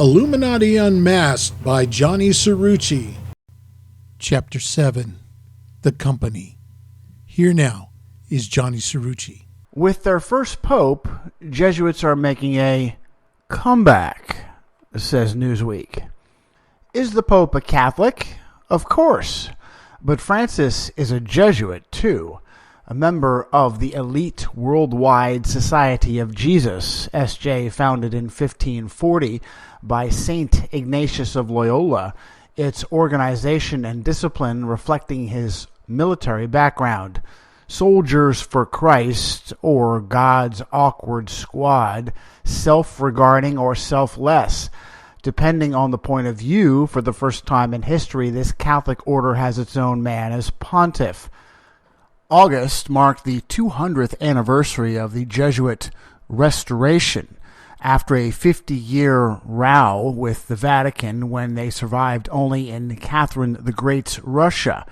Illuminati Unmasked by Johnny Cerrucci. Chapter 7. The Company. Here now is Johnny Cerrucci. With their first pope, Jesuits are making a comeback, says Newsweek. Is the Pope a Catholic? Of course. But Francis is a Jesuit, too. A member of the elite Worldwide Society of Jesus, S.J., founded in 1540 by Saint Ignatius of Loyola, its organization and discipline reflecting his military background. Soldiers for Christ, or God's awkward squad, self-regarding or selfless. Depending on the point of view, for the first time in history, this Catholic order has its own man as pontiff. August marked the 200th anniversary of the Jesuit Restoration, after a 50-year row with the Vatican when they survived only in Catherine the Great's Russia.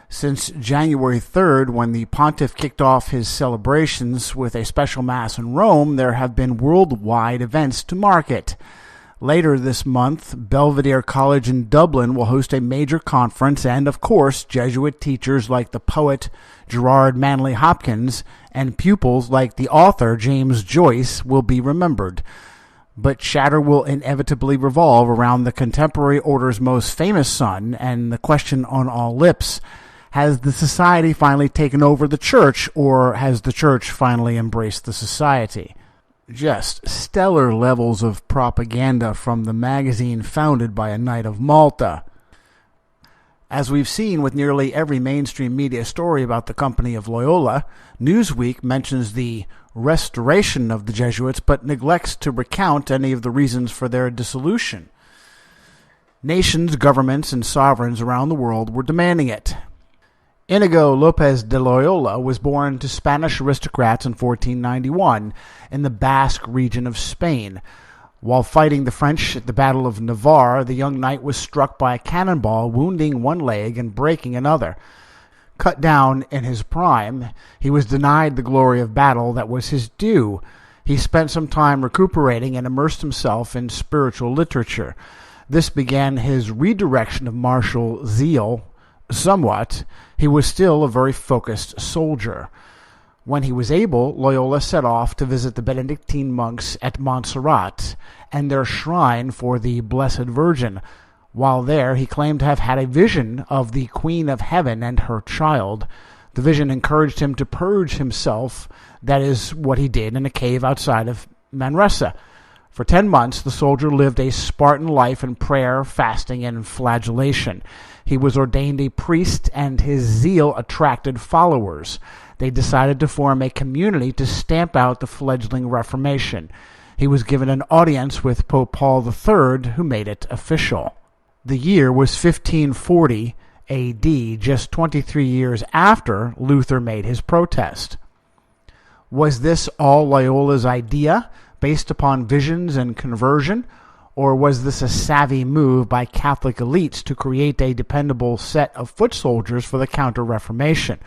Since January 3rd, when the pontiff kicked off his celebrations with a special mass in Rome, there have been worldwide events to mark it. Later this month, Belvedere College in Dublin will host a major conference, and, of course, Jesuit teachers like the poet Gerard Manley Hopkins and pupils like the author James Joyce will be remembered. But chatter will inevitably revolve around the contemporary order's most famous son, and the question on all lips: has the society finally taken over the church, or has the church finally embraced the society? Just stellar levels of propaganda from the magazine founded by a Knight of Malta. As we've seen with nearly every mainstream media story about the Company of Loyola, Newsweek mentions the restoration of the Jesuits but neglects to recount any of the reasons for their dissolution. Nations, governments, and sovereigns around the world were demanding it. Inigo Lopez de Loyola was born to Spanish aristocrats in 1491 in the Basque region of Spain. While fighting the French at the Battle of Navarre, the young knight was struck by a cannonball, wounding one leg and breaking another. Cut down in his prime, he was denied the glory of battle that was his due. He spent some time recuperating and immersed himself in spiritual literature. This began his redirection of martial zeal. Somewhat, he was still a very focused soldier. When he was able, Loyola set off to visit the Benedictine monks at Montserrat and their shrine for the Blessed Virgin. While there, he claimed to have had a vision of the Queen of Heaven and her child. The vision encouraged him to purge himself. That is what he did in a cave outside of Manresa. For 10 months, the soldier lived a Spartan life in prayer, fasting, and flagellation. He was ordained a priest, and his zeal attracted followers. They decided to form a community to stamp out the fledgling Reformation. He was given an audience with Pope Paul III, who made it official. The year was 1540 A.D., just 23 years after Luther made his protest. Was this all Loyola's idea, based upon visions and conversion? Or was this a savvy move by Catholic elites to create a dependable set of foot soldiers for the Counter-Reformation?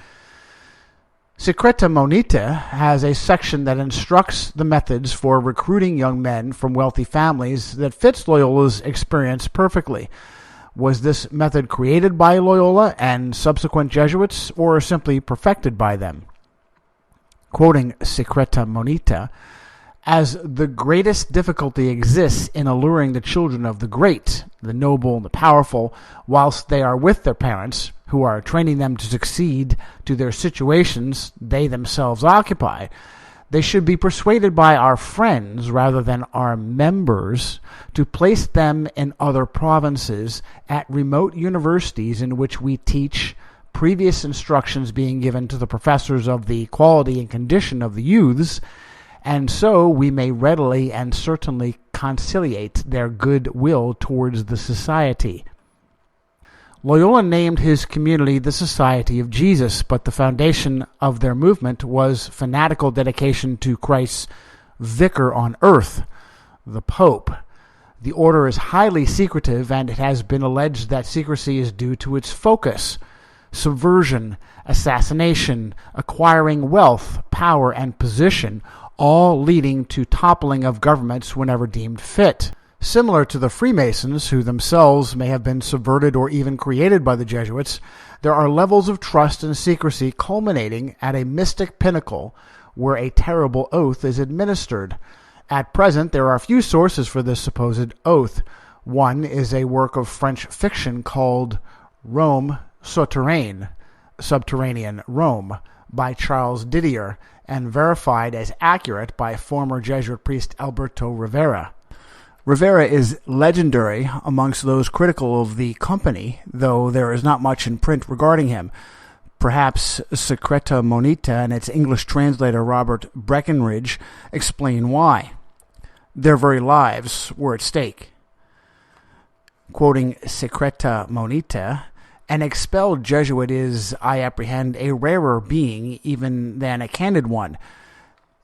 Secreta Monita has a section that instructs the methods for recruiting young men from wealthy families that fits Loyola's experience perfectly. Was this method created by Loyola and subsequent Jesuits, or simply perfected by them? Quoting Secreta Monita, as the greatest difficulty exists in alluring the children of the great, the noble, and the powerful, whilst they are with their parents, who are training them to succeed to their situations they themselves occupy, they should be persuaded by our friends, rather than our members, to place them in other provinces at remote universities in which we teach, previous instructions being given to the professors of the quality and condition of the youths, and so we may readily and certainly conciliate their good will towards the society. Loyola named his community the Society of Jesus, but the foundation of their movement was fanatical dedication to Christ's vicar on earth, the Pope. The order is highly secretive, and it has been alleged that secrecy is due to its focus: subversion, assassination, acquiring wealth, power, and position, all leading to toppling of governments whenever deemed fit. Similar to the Freemasons, who themselves may have been subverted or even created by the Jesuits, there are levels of trust and secrecy culminating at a mystic pinnacle where a terrible oath is administered. At present, there are few sources for this supposed oath. One is a work of French fiction called Rome Souterraine, Subterranean Rome, by Charles Didier, and verified as accurate by former Jesuit priest Alberto Rivera. Rivera is legendary amongst those critical of the company, though there is not much in print regarding him. Perhaps Secreta Monita and its English translator Robert Breckenridge explain why. Their very lives were at stake. Quoting Secreta Monita, an expelled Jesuit is, I apprehend, a rarer being even than a candid one.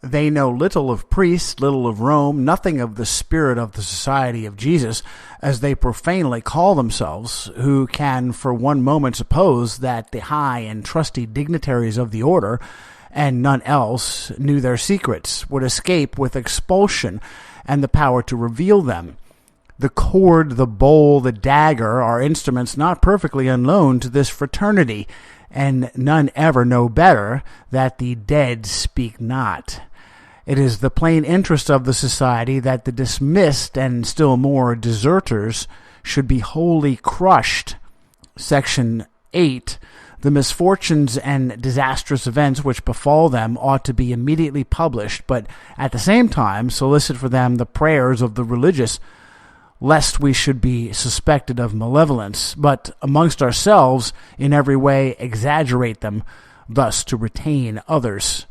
They know little of priests, little of Rome, nothing of the spirit of the Society of Jesus, as they profanely call themselves, who can for one moment suppose that the high and trusty dignitaries of the order, and none else, knew their secrets, would escape with expulsion and the power to reveal them. The cord, the bowl, the dagger are instruments not perfectly unknown to this fraternity, and none ever know better that the dead speak not. It is the plain interest of the society that the dismissed and still more deserters should be wholly crushed. Section 8. The misfortunes and disastrous events which befall them ought to be immediately published, but at the same time solicit for them the prayers of the religious, lest we should be suspected of malevolence, but amongst ourselves in every way exaggerate them, thus to retain others.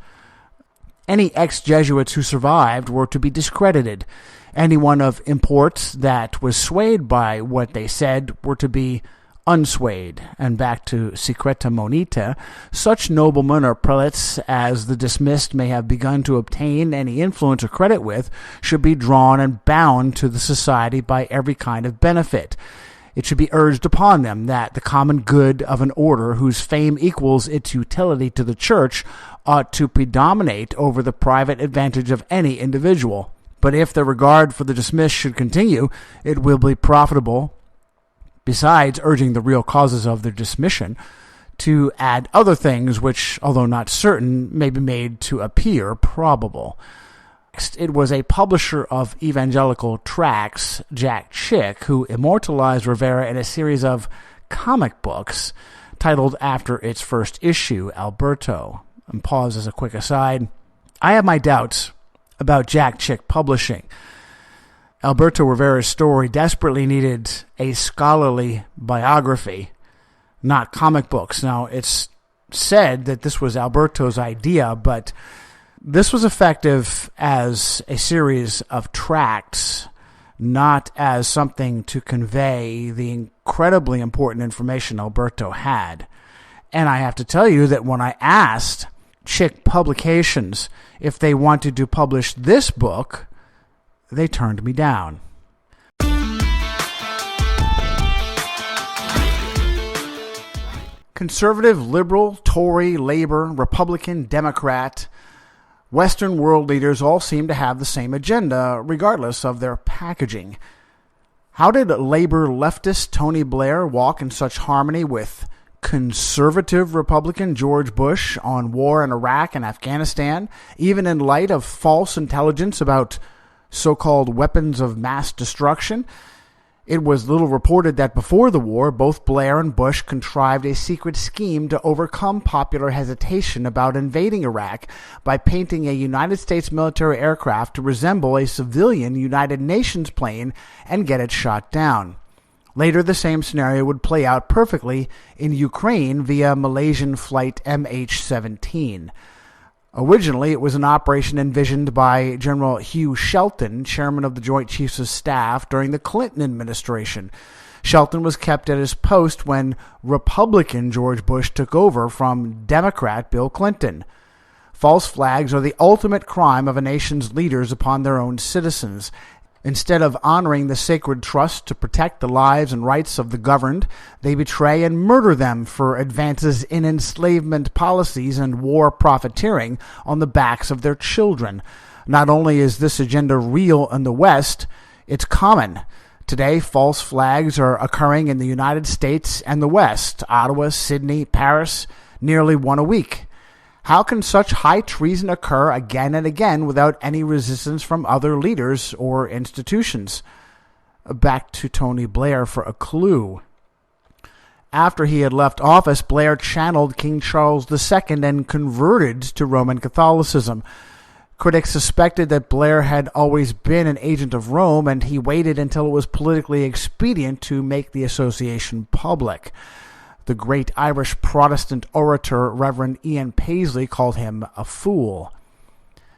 Any ex-Jesuits who survived were to be discredited. Anyone of import that was swayed by what they said were to be unswayed. And back to Secreta Monita, such noblemen or prelates as the dismissed may have begun to obtain any influence or credit with should be drawn and bound to the society by every kind of benefit. It should be urged upon them that the common good of an order whose fame equals its utility to the Church ought to predominate over the private advantage of any individual. But if the regard for the dismissed should continue, it will be profitable, besides urging the real causes of their dismission, to add other things which, although not certain, may be made to appear probable. It was a publisher of evangelical tracts, Jack Chick, who immortalized Rivera in a series of comic books titled after its first issue, Alberto. And pause as a quick aside. I have my doubts about Jack Chick publishing. Alberto Rivera's story desperately needed a scholarly biography, not comic books. Now, it's said that this was Alberto's idea, but this was effective as a series of tracts, not as something to convey the incredibly important information Alberto had. And I have to tell you that when I asked Chick Publications if they wanted to publish this book, they turned me down. Conservative, liberal, Tory, Labor, Republican, Democrat, Western world leaders all seem to have the same agenda, regardless of their packaging. How did Labor leftist Tony Blair walk in such harmony with conservative Republican George Bush on war in Iraq and Afghanistan, even in light of false intelligence about so-called weapons of mass destruction? It was little reported that before the war, both Blair and Bush contrived a secret scheme to overcome popular hesitation about invading Iraq by painting a United States military aircraft to resemble a civilian United Nations plane and get it shot down. Later, the same scenario would play out perfectly in Ukraine via Malaysian flight MH17. Originally, it was an operation envisioned by General Hugh Shelton, chairman of the Joint Chiefs of Staff during the Clinton administration. Shelton was kept at his post when Republican George Bush took over from Democrat Bill Clinton. False flags are the ultimate crime of a nation's leaders upon their own citizens. Instead of honoring the sacred trust to protect the lives and rights of the governed, they betray and murder them for advances in enslavement policies and war profiteering on the backs of their children. Not only is this agenda real in the West, It's common. Today, false flags are occurring in the United States and the West, Ottawa, Sydney, Paris, nearly one a week. How can such high treason occur again and again without any resistance from other leaders or institutions? Back to Tony Blair for a clue. After he had left office, Blair channeled King Charles II and converted to Roman Catholicism. Critics suspected that Blair had always been an agent of Rome, and he waited until it was politically expedient to make the association public. The great Irish Protestant orator Reverend Ian Paisley called him a fool.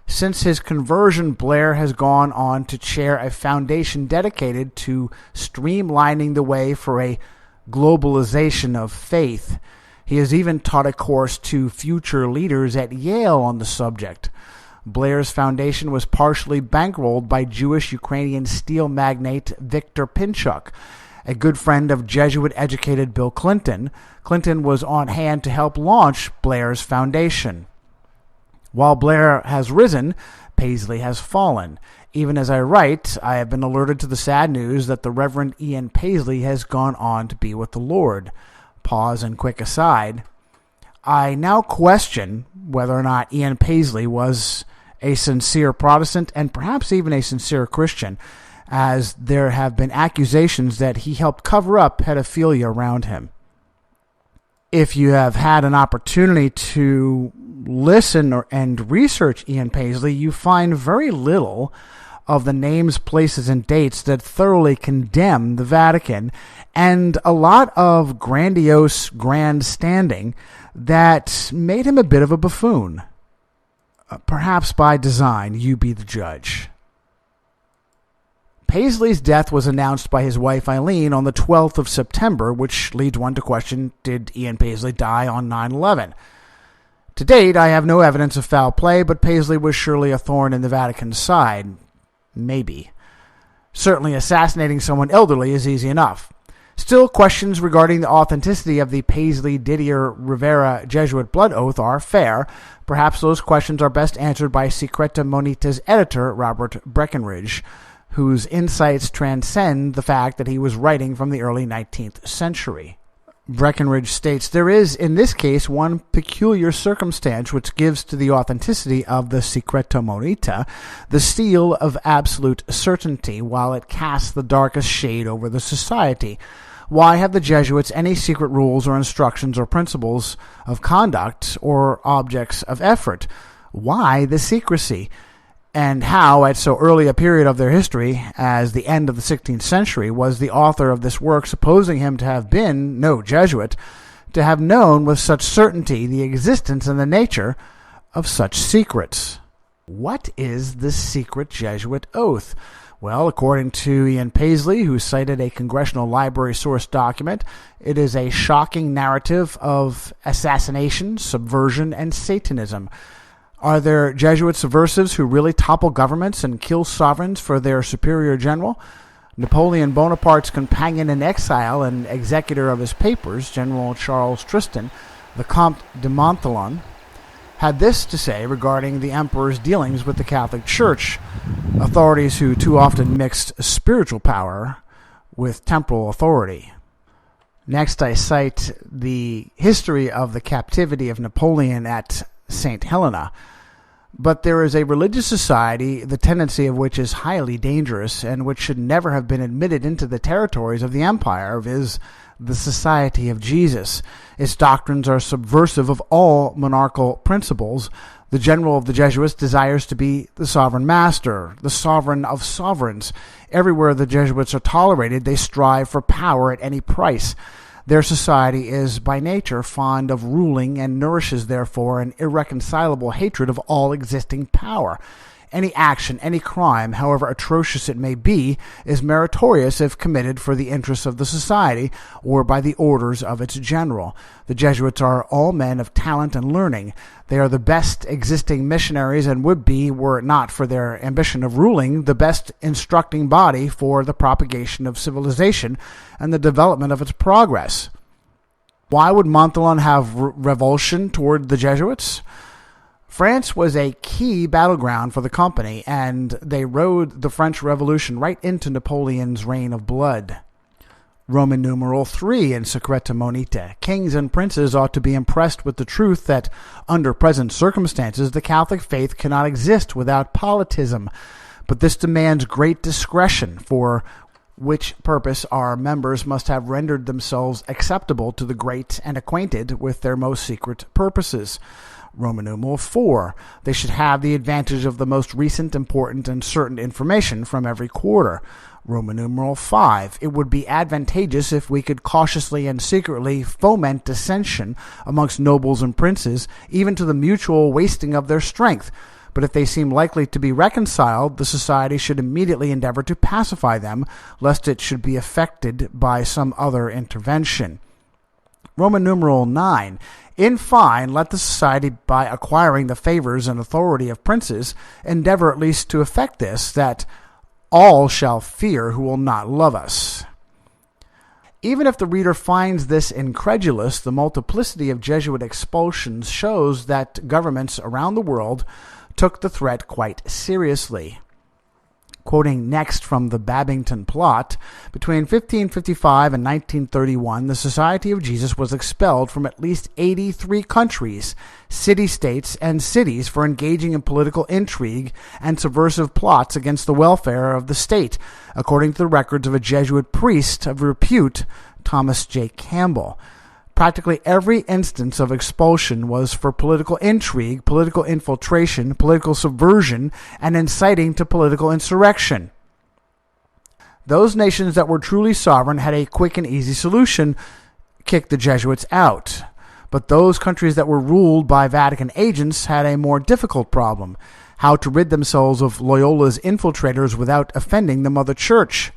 Since his conversion, Blair has gone on to chair a foundation dedicated to streamlining the way for a globalization of faith. He has even taught a course to future leaders at Yale on the subject. Blair's foundation was partially bankrolled by Jewish Ukrainian steel magnate Viktor Pinchuk, a good friend of Jesuit-educated Bill Clinton. Clinton was on hand to help launch Blair's foundation. While Blair has risen, Paisley has fallen. Even as I write, I have been alerted to the sad news that the Reverend Ian Paisley has gone on to be with the Lord. Pause and quick aside. I now question whether or not Ian Paisley was a sincere Protestant and perhaps even a sincere Christian, as there have been accusations that he helped cover up pedophilia around him. If you have had an opportunity to listen and research Ian Paisley, you find very little of the names, places, and dates that thoroughly condemn the Vatican, and a lot of grandiose grandstanding that made him a bit of a buffoon. Perhaps by design, you be the judge. Paisley's death was announced by his wife Eileen on the 12th of September, which leads one to question, did Ian Paisley die on 9/11? To date, I have no evidence of foul play, but Paisley was surely a thorn in the Vatican's side. Maybe. Certainly assassinating someone elderly is easy enough. Still, questions regarding the authenticity of the Paisley-Didier-Rivera Jesuit blood oath are fair. Perhaps those questions are best answered by Secreta Monita's editor, Robert Breckenridge, whose insights transcend the fact that he was writing from the early 19th century. Breckenridge states, there is, in this case, one peculiar circumstance which gives to the authenticity of the Secreta Monita the seal of absolute certainty, while it casts the darkest shade over the society. Why have the Jesuits any secret rules or instructions or principles of conduct or objects of effort? Why the secrecy? And how, at so early a period of their history as the end of the 16th century, was the author of this work, supposing him to have been no Jesuit, to have known with such certainty the existence and the nature of such secrets? What is the secret Jesuit oath? Well, according to Ian Paisley, who cited a Congressional Library source document, it is a shocking narrative of assassination, subversion, and Satanism. Are there Jesuit subversives who really topple governments and kill sovereigns for their superior general? Napoleon Bonaparte's companion in exile and executor of his papers, General Charles Tristan, the Comte de Montholon, had this to say regarding the emperor's dealings with the Catholic Church, authorities who too often mixed spiritual power with temporal authority. Next, I cite the history of the captivity of Napoleon at St. Helena. But there is a religious society, the tendency of which is highly dangerous, and which should never have been admitted into the territories of the empire, viz., the Society of Jesus. Its doctrines are subversive of all monarchical principles. The general of the Jesuits desires to be the sovereign master, the sovereign of sovereigns. Everywhere the Jesuits are tolerated, they strive for power at any price. Their society is by nature fond of ruling and nourishes, therefore, an irreconcilable hatred of all existing power. Any action, any crime, however atrocious it may be, is meritorious if committed for the interests of the society or by the orders of its general. The Jesuits are all men of talent and learning. They are the best existing missionaries and would be, were it not for their ambition of ruling, the best instructing body for the propagation of civilization and the development of its progress. Why would Montholon have revulsion toward the Jesuits? France was a key battleground for the company, and they rode the French Revolution right into Napoleon's reign of blood. Roman numeral 3 in Secreta Monita. Kings and princes ought to be impressed with the truth that, under present circumstances, the Catholic faith cannot exist without politism, but this demands great discretion, for which purpose our members must have rendered themselves acceptable to the great and acquainted with their most secret purposes. Roman numeral 4. They should have the advantage of the most recent, important, and certain information from every quarter. Roman numeral 5. It would be advantageous if we could cautiously and secretly foment dissension amongst nobles and princes, even to the mutual wasting of their strength. But if they seem likely to be reconciled, the society should immediately endeavor to pacify them, lest it should be affected by some other intervention. Roman numeral 9. In fine, let the society, by acquiring the favors and authority of princes, endeavor at least to effect this, that all shall fear who will not love us. Even if the reader finds this incredulous, the multiplicity of Jesuit expulsions shows that governments around the world took the threat quite seriously. Quoting next from the Babington Plot, between 1555 and 1931, the Society of Jesus was expelled from at least 83 countries, city-states, and cities for engaging in political intrigue and subversive plots against the welfare of the state, according to the records of a Jesuit priest of repute, Thomas J. Campbell. Practically every instance of expulsion was for political intrigue, political infiltration, political subversion, and inciting to political insurrection. Those nations that were truly sovereign had a quick and easy solution: kick the Jesuits out. But those countries that were ruled by Vatican agents had a more difficult problem: how to rid themselves of Loyola's infiltrators without offending the Mother Church.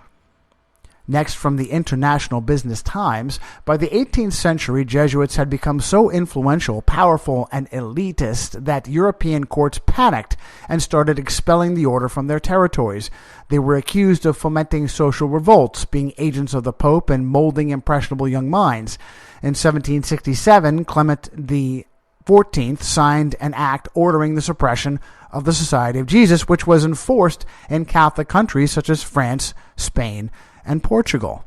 Next, from the International Business Times, by the 18th century, Jesuits had become so influential, powerful, and elitist that European courts panicked and started expelling the order from their territories. They were accused of fomenting social revolts, being agents of the Pope, and molding impressionable young minds. In 1767, Clement XIV signed an act ordering the suppression of the Society of Jesus, which was enforced in Catholic countries such as France, Spain, and Portugal.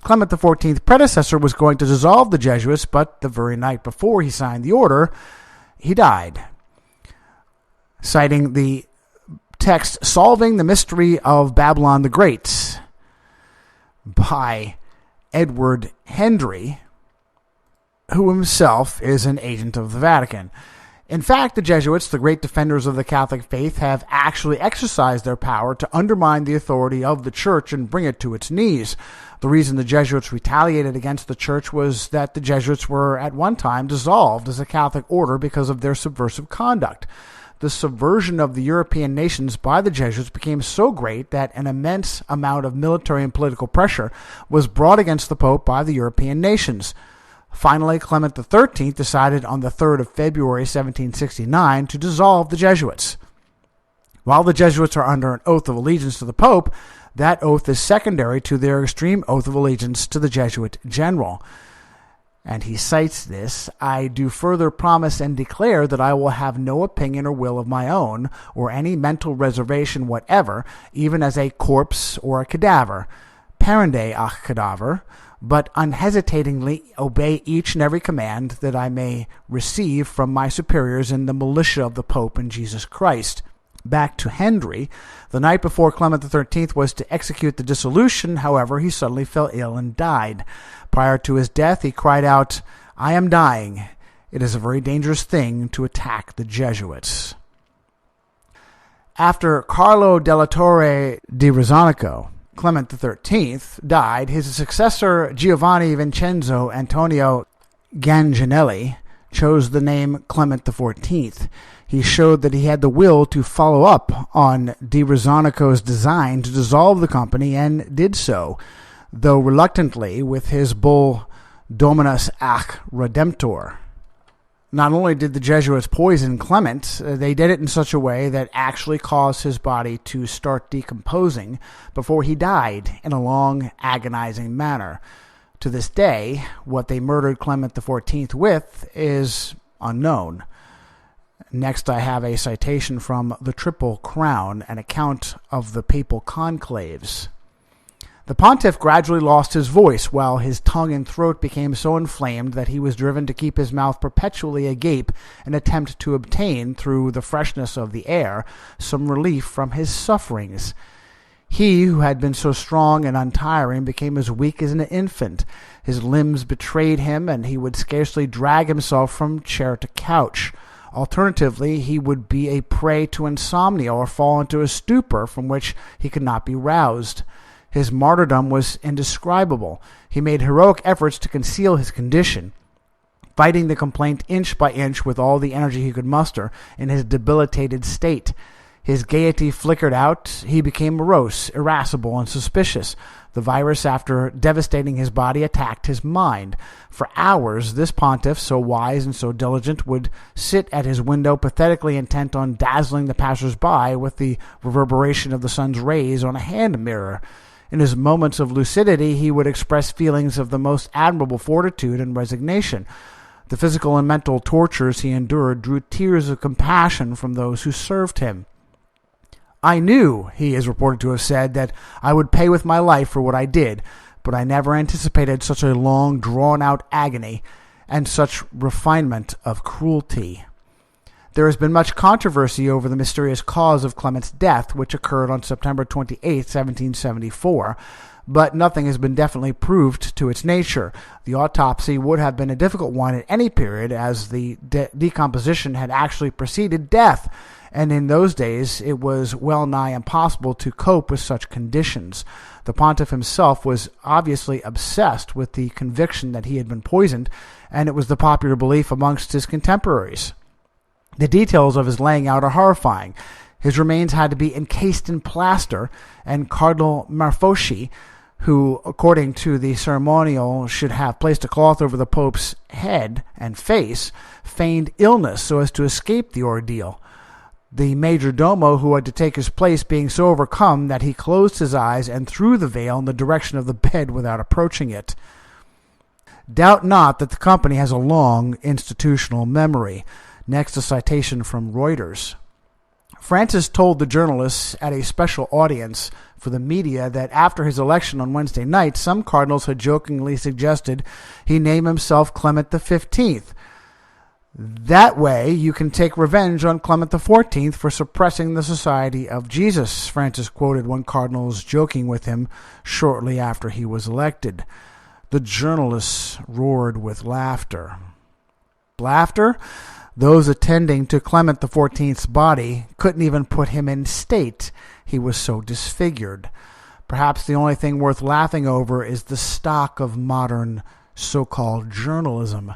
Clement XIV's predecessor was going to dissolve the Jesuits, but the very night before he signed the order, he died. Citing the text Solving the Mystery of Babylon the Great by Edward Hendry, who himself is an agent of the Vatican. In fact, the Jesuits, the great defenders of the Catholic faith, have actually exercised their power to undermine the authority of the Church and bring it to its knees. The reason the Jesuits retaliated against the Church was that the Jesuits were at one time dissolved as a Catholic order because of their subversive conduct. The subversion of the European nations by the Jesuits became so great that an immense amount of military and political pressure was brought against the Pope by the European nations. Finally, Clement XIII decided on the 3rd of February 1769 to dissolve the Jesuits. While the Jesuits are under an oath of allegiance to the Pope, that oath is secondary to their extreme oath of allegiance to the Jesuit general. And he cites this: I do further promise and declare that I will have no opinion or will of my own, or any mental reservation whatever, even as a corpse or a cadaver, parende ac cadaver, but unhesitatingly obey each and every command that I may receive from my superiors in the militia of the Pope and Jesus Christ. Back to Hendry. The night before Clement XIII was to execute the dissolution, however, he suddenly fell ill and died. Prior to his death, he cried out, I am dying. It is a very dangerous thing to attack the Jesuits. After Carlo della Torre di Rezzonico, Clement XIII died, his successor Giovanni Vincenzo Antonio Ganginelli chose the name Clement XIV. He showed that he had the will to follow up on Di Rezzonico's design to dissolve the company, and did so, though reluctantly, with his bull Dominus ac Redemptor. Not only did the Jesuits poison Clement, they did it in such a way that actually caused his body to start decomposing before he died in a long, agonizing manner. To this day, what they murdered Clement XIV with is unknown. Next, I have a citation from the Triple Crown, an account of the papal conclaves. The pontiff gradually lost his voice, while his tongue and throat became so inflamed that he was driven to keep his mouth perpetually agape in an attempt to obtain, through the freshness of the air, some relief from his sufferings. He, who had been so strong and untiring, became as weak as an infant. His limbs betrayed him, and he would scarcely drag himself from chair to couch. Alternatively, he would be a prey to insomnia or fall into a stupor from which he could not be roused. His martyrdom was indescribable. He made heroic efforts to conceal his condition, fighting the complaint inch by inch with all the energy he could muster in his debilitated state. His gaiety flickered out. He became morose, irascible, and suspicious. The virus, after devastating his body, attacked his mind. For hours, this pontiff, so wise and so diligent, would sit at his window pathetically intent on dazzling the passers-by with the reverberation of the sun's rays on a hand mirror. In his moments of lucidity, he would express feelings of the most admirable fortitude and resignation. The physical and mental tortures he endured drew tears of compassion from those who served him. "I knew," he is reported to have said, "that I would pay with my life for what I did, but I never anticipated such a long, drawn-out agony and such refinement of cruelty." There has been much controversy over the mysterious cause of Clement's death, which occurred on September 28, 1774, but nothing has been definitely proved to its nature. The autopsy would have been a difficult one at any period, as the decomposition had actually preceded death, and in those days it was well nigh impossible to cope with such conditions. The pontiff himself was obviously obsessed with the conviction that he had been poisoned, and it was the popular belief amongst his contemporaries. The details of his laying out are horrifying. His remains had to be encased in plaster, and Cardinal Marfoschi, who, according to the ceremonial, should have placed a cloth over the Pope's head and face, feigned illness so as to escape the ordeal. The major domo who had to take his place being so overcome that he closed his eyes and threw the veil in the direction of the bed without approaching it. Doubt not that the company has a long institutional memory. Next, a citation from Reuters. Francis told the journalists at a special audience for the media that after his election on Wednesday night, some cardinals had jokingly suggested he name himself Clement XV. That way, you can take revenge on Clement XIV for suppressing the Society of Jesus, Francis quoted one cardinal as joking with him shortly after he was elected. The journalists roared with laughter. Laughter? Those attending to Clement XIV's body couldn't even put him in state. He was so disfigured. Perhaps the only thing worth laughing over is the stock of modern so-called journalism.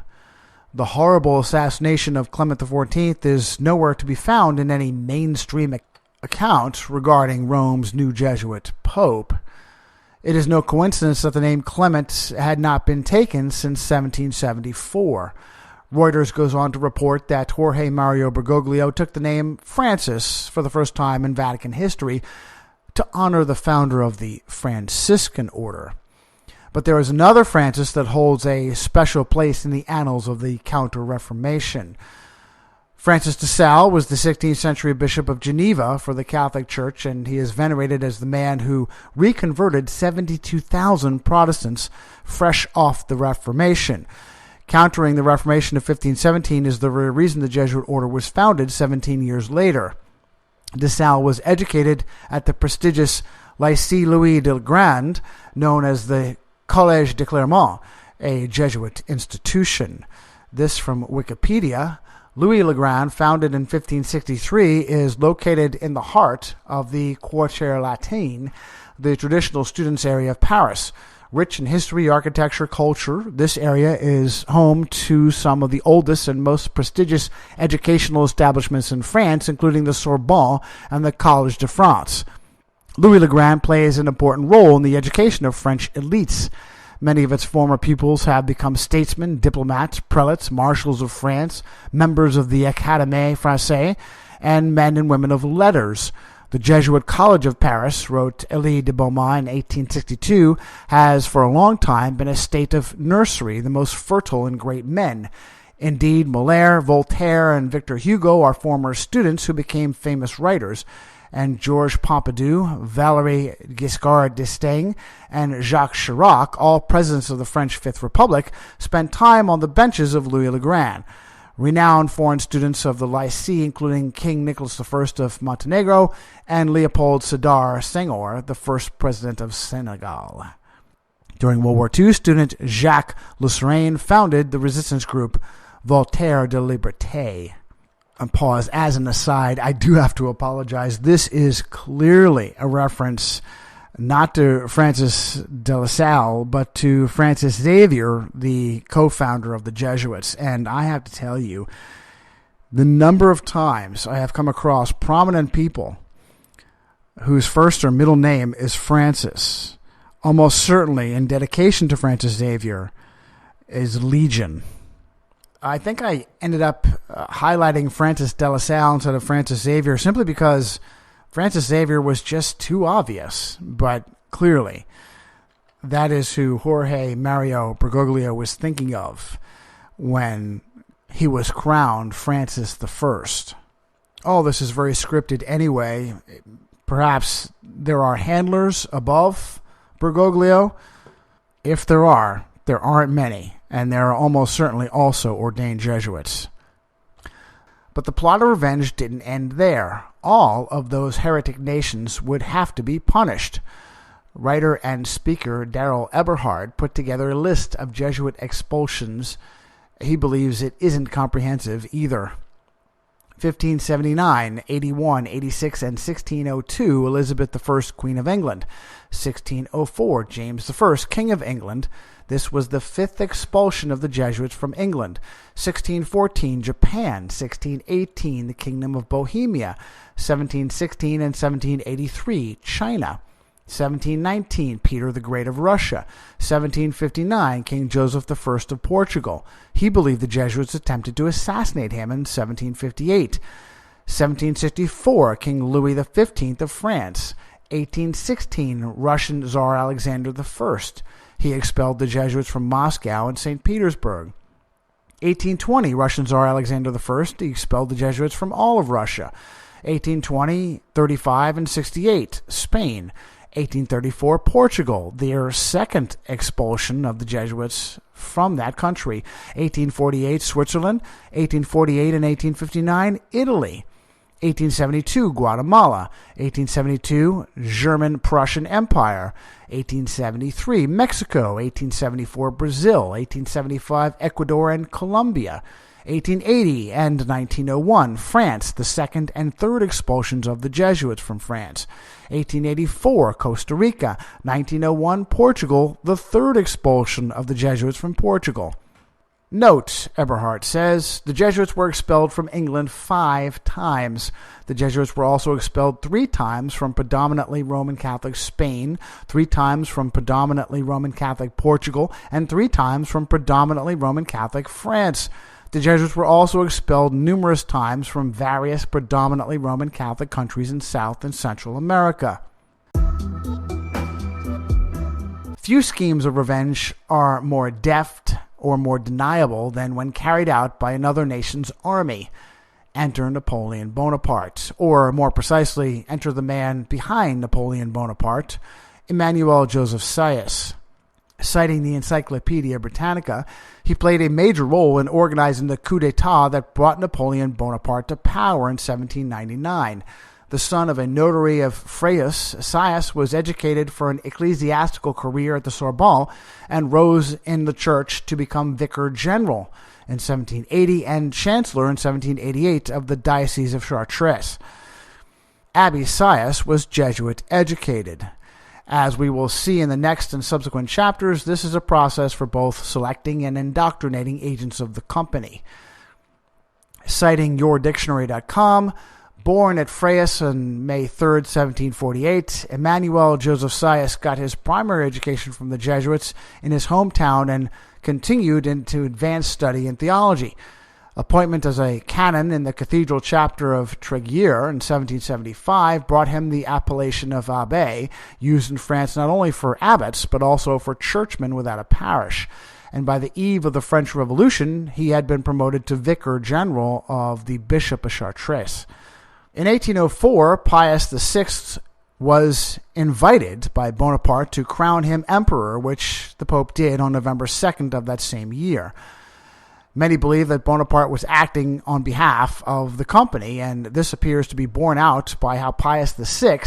The horrible assassination of Clement XIV is nowhere to be found in any mainstream account regarding Rome's new Jesuit pope. It is no coincidence that the name Clement had not been taken since 1774. Reuters goes on to report that Jorge Mario Bergoglio took the name Francis for the first time in Vatican history to honor the founder of the Franciscan order. But there is another Francis that holds a special place in the annals of the Counter-Reformation. Francis de Sales was the 16th century Bishop of Geneva for the Catholic Church, and he is venerated as the man who reconverted 72,000 Protestants fresh off the Reformation. Countering the Reformation of 1517 is the very reason the Jesuit order was founded 17 years later. De Sales was educated at the prestigious Lycée Louis le Grand, known as the Collège de Clermont, a Jesuit institution. This from Wikipedia. Louis le Grand, founded in 1563, is located in the heart of the Quartier Latin, the traditional students' area of Paris. Rich in history, architecture, culture, this area is home to some of the oldest and most prestigious educational establishments in France, including the Sorbonne and the Collège de France. Louis le Grand plays an important role in the education of French elites. Many of its former pupils have become statesmen, diplomats, prelates, marshals of France, members of the Académie Française, and men and women of letters. The Jesuit College of Paris, wrote Elie de Beaumont in 1862, has for a long time been a state of nursery, the most fertile in great men. Indeed, Molière, Voltaire, and Victor Hugo are former students who became famous writers, and Georges Pompidou, Valéry Giscard d'Estaing, and Jacques Chirac, all presidents of the French Fifth Republic, spent time on the benches of Louis le Grand. Renowned foreign students of the Lycée, including King Nicholas I of Montenegro and Leopold Sédar Senghor, the first president of Senegal. During World War II, student Jacques Lussarin founded the resistance group Voltaire de Liberté. And pause. As an aside, I do have to apologize. This is clearly a reference not to Francis de La Salle, but to Francis Xavier, the co-founder of the Jesuits. And I have to tell you, the number of times I have come across prominent people whose first or middle name is Francis, almost certainly in dedication to Francis Xavier, is legion. I think I ended up highlighting Francis de La Salle instead of Francis Xavier simply because Francis Xavier was just too obvious. But clearly, that is who Jorge Mario Bergoglio was thinking of when he was crowned Francis I. All this is very scripted anyway. Perhaps there are handlers above Bergoglio. If there aren't many. And there are almost certainly also ordained Jesuits. But the plot of revenge didn't end there. All of those heretic nations would have to be punished. Writer and speaker Darrell Eberhard put together a list of Jesuit expulsions. He believes it isn't comprehensive either. 1579, 81, 86, and 1602, Elizabeth I, Queen of England. 1604, James I, King of England. This was the fifth expulsion of the Jesuits from England. 1614, Japan. 1618, the Kingdom of Bohemia. 1716 and 1783, China. 1719, Peter the Great of Russia. 1759, King Joseph I of Portugal. He believed the Jesuits attempted to assassinate him in 1758. 1764, King Louis XV of France. 1816, Russian Tsar Alexander I. He expelled the Jesuits from Moscow and St. Petersburg. 1820, Russian Tsar Alexander I. He expelled the Jesuits from all of Russia. 1820, 35, and 68, Spain. 1834, Portugal, their second expulsion of the Jesuits from that country. 1848, Switzerland. 1848 and 1859, Italy. 1872, Guatemala. 1872, German-Prussian Empire. 1873, Mexico. 1874, Brazil. 1875, Ecuador and Colombia. 1880 and 1901, France, the second and third expulsions of the Jesuits from France. 1884, Costa Rica. 1901, Portugal, the third expulsion of the Jesuits from Portugal. Note, Eberhard says, the Jesuits were expelled from England 5 times. The Jesuits were also expelled 3 times from predominantly Roman Catholic Spain, 3 times from predominantly Roman Catholic Portugal, and 3 times from predominantly Roman Catholic France. The Jesuits were also expelled numerous times from various predominantly Roman Catholic countries in South and Central America. Few schemes of revenge are more deft or more deniable than when carried out by another nation's army. Enter Napoleon Bonaparte, or more precisely, enter the man behind Napoleon Bonaparte, Emmanuel Joseph Sieyès. Citing the Encyclopedia Britannica, he played a major role in organizing the coup d'etat that brought Napoleon Bonaparte to power in 1799. The son of a notary of Fréjus, Sieyès was educated for an ecclesiastical career at the Sorbonne and rose in the church to become vicar general in 1780 and chancellor in 1788 of the Diocese of Chartres. Abbé Sieyès was Jesuit educated. As we will see in the next and subsequent chapters, this is a process for both selecting and indoctrinating agents of the company. Citing yourdictionary.com, born at Fréjus on May 3, 1748, Emmanuel Joseph Sieyès got his primary education from the Jesuits in his hometown and continued into advanced study in theology. Appointment as a canon in the cathedral chapter of Tréguier in 1775 brought him the appellation of abbé, used in France not only for abbots but also for churchmen without a parish. and by the eve of the French Revolution, he had been promoted to Vicar General of the Bishop of Chartres. In 1804, Pius VI was invited by Bonaparte to crown him emperor, which the Pope did on November 2nd of that same year. Many believe that Bonaparte was acting on behalf of the company, and this appears to be borne out by how Pius VI,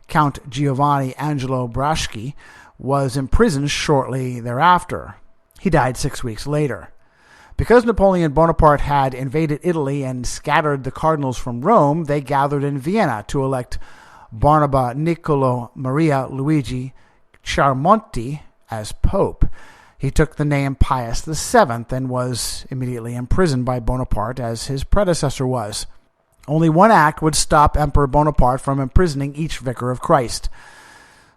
Count Giovanni Angelo Braschi, was imprisoned shortly thereafter. He died 6 weeks later. Because Napoleon Bonaparte had invaded Italy and scattered the cardinals from Rome, they gathered in Vienna to elect Barnaba Niccolo Maria Luigi Chiaramonti as Pope. He took the name Pius VII and was immediately imprisoned by Bonaparte as his predecessor was. Only one act would stop Emperor Bonaparte from imprisoning each vicar of Christ.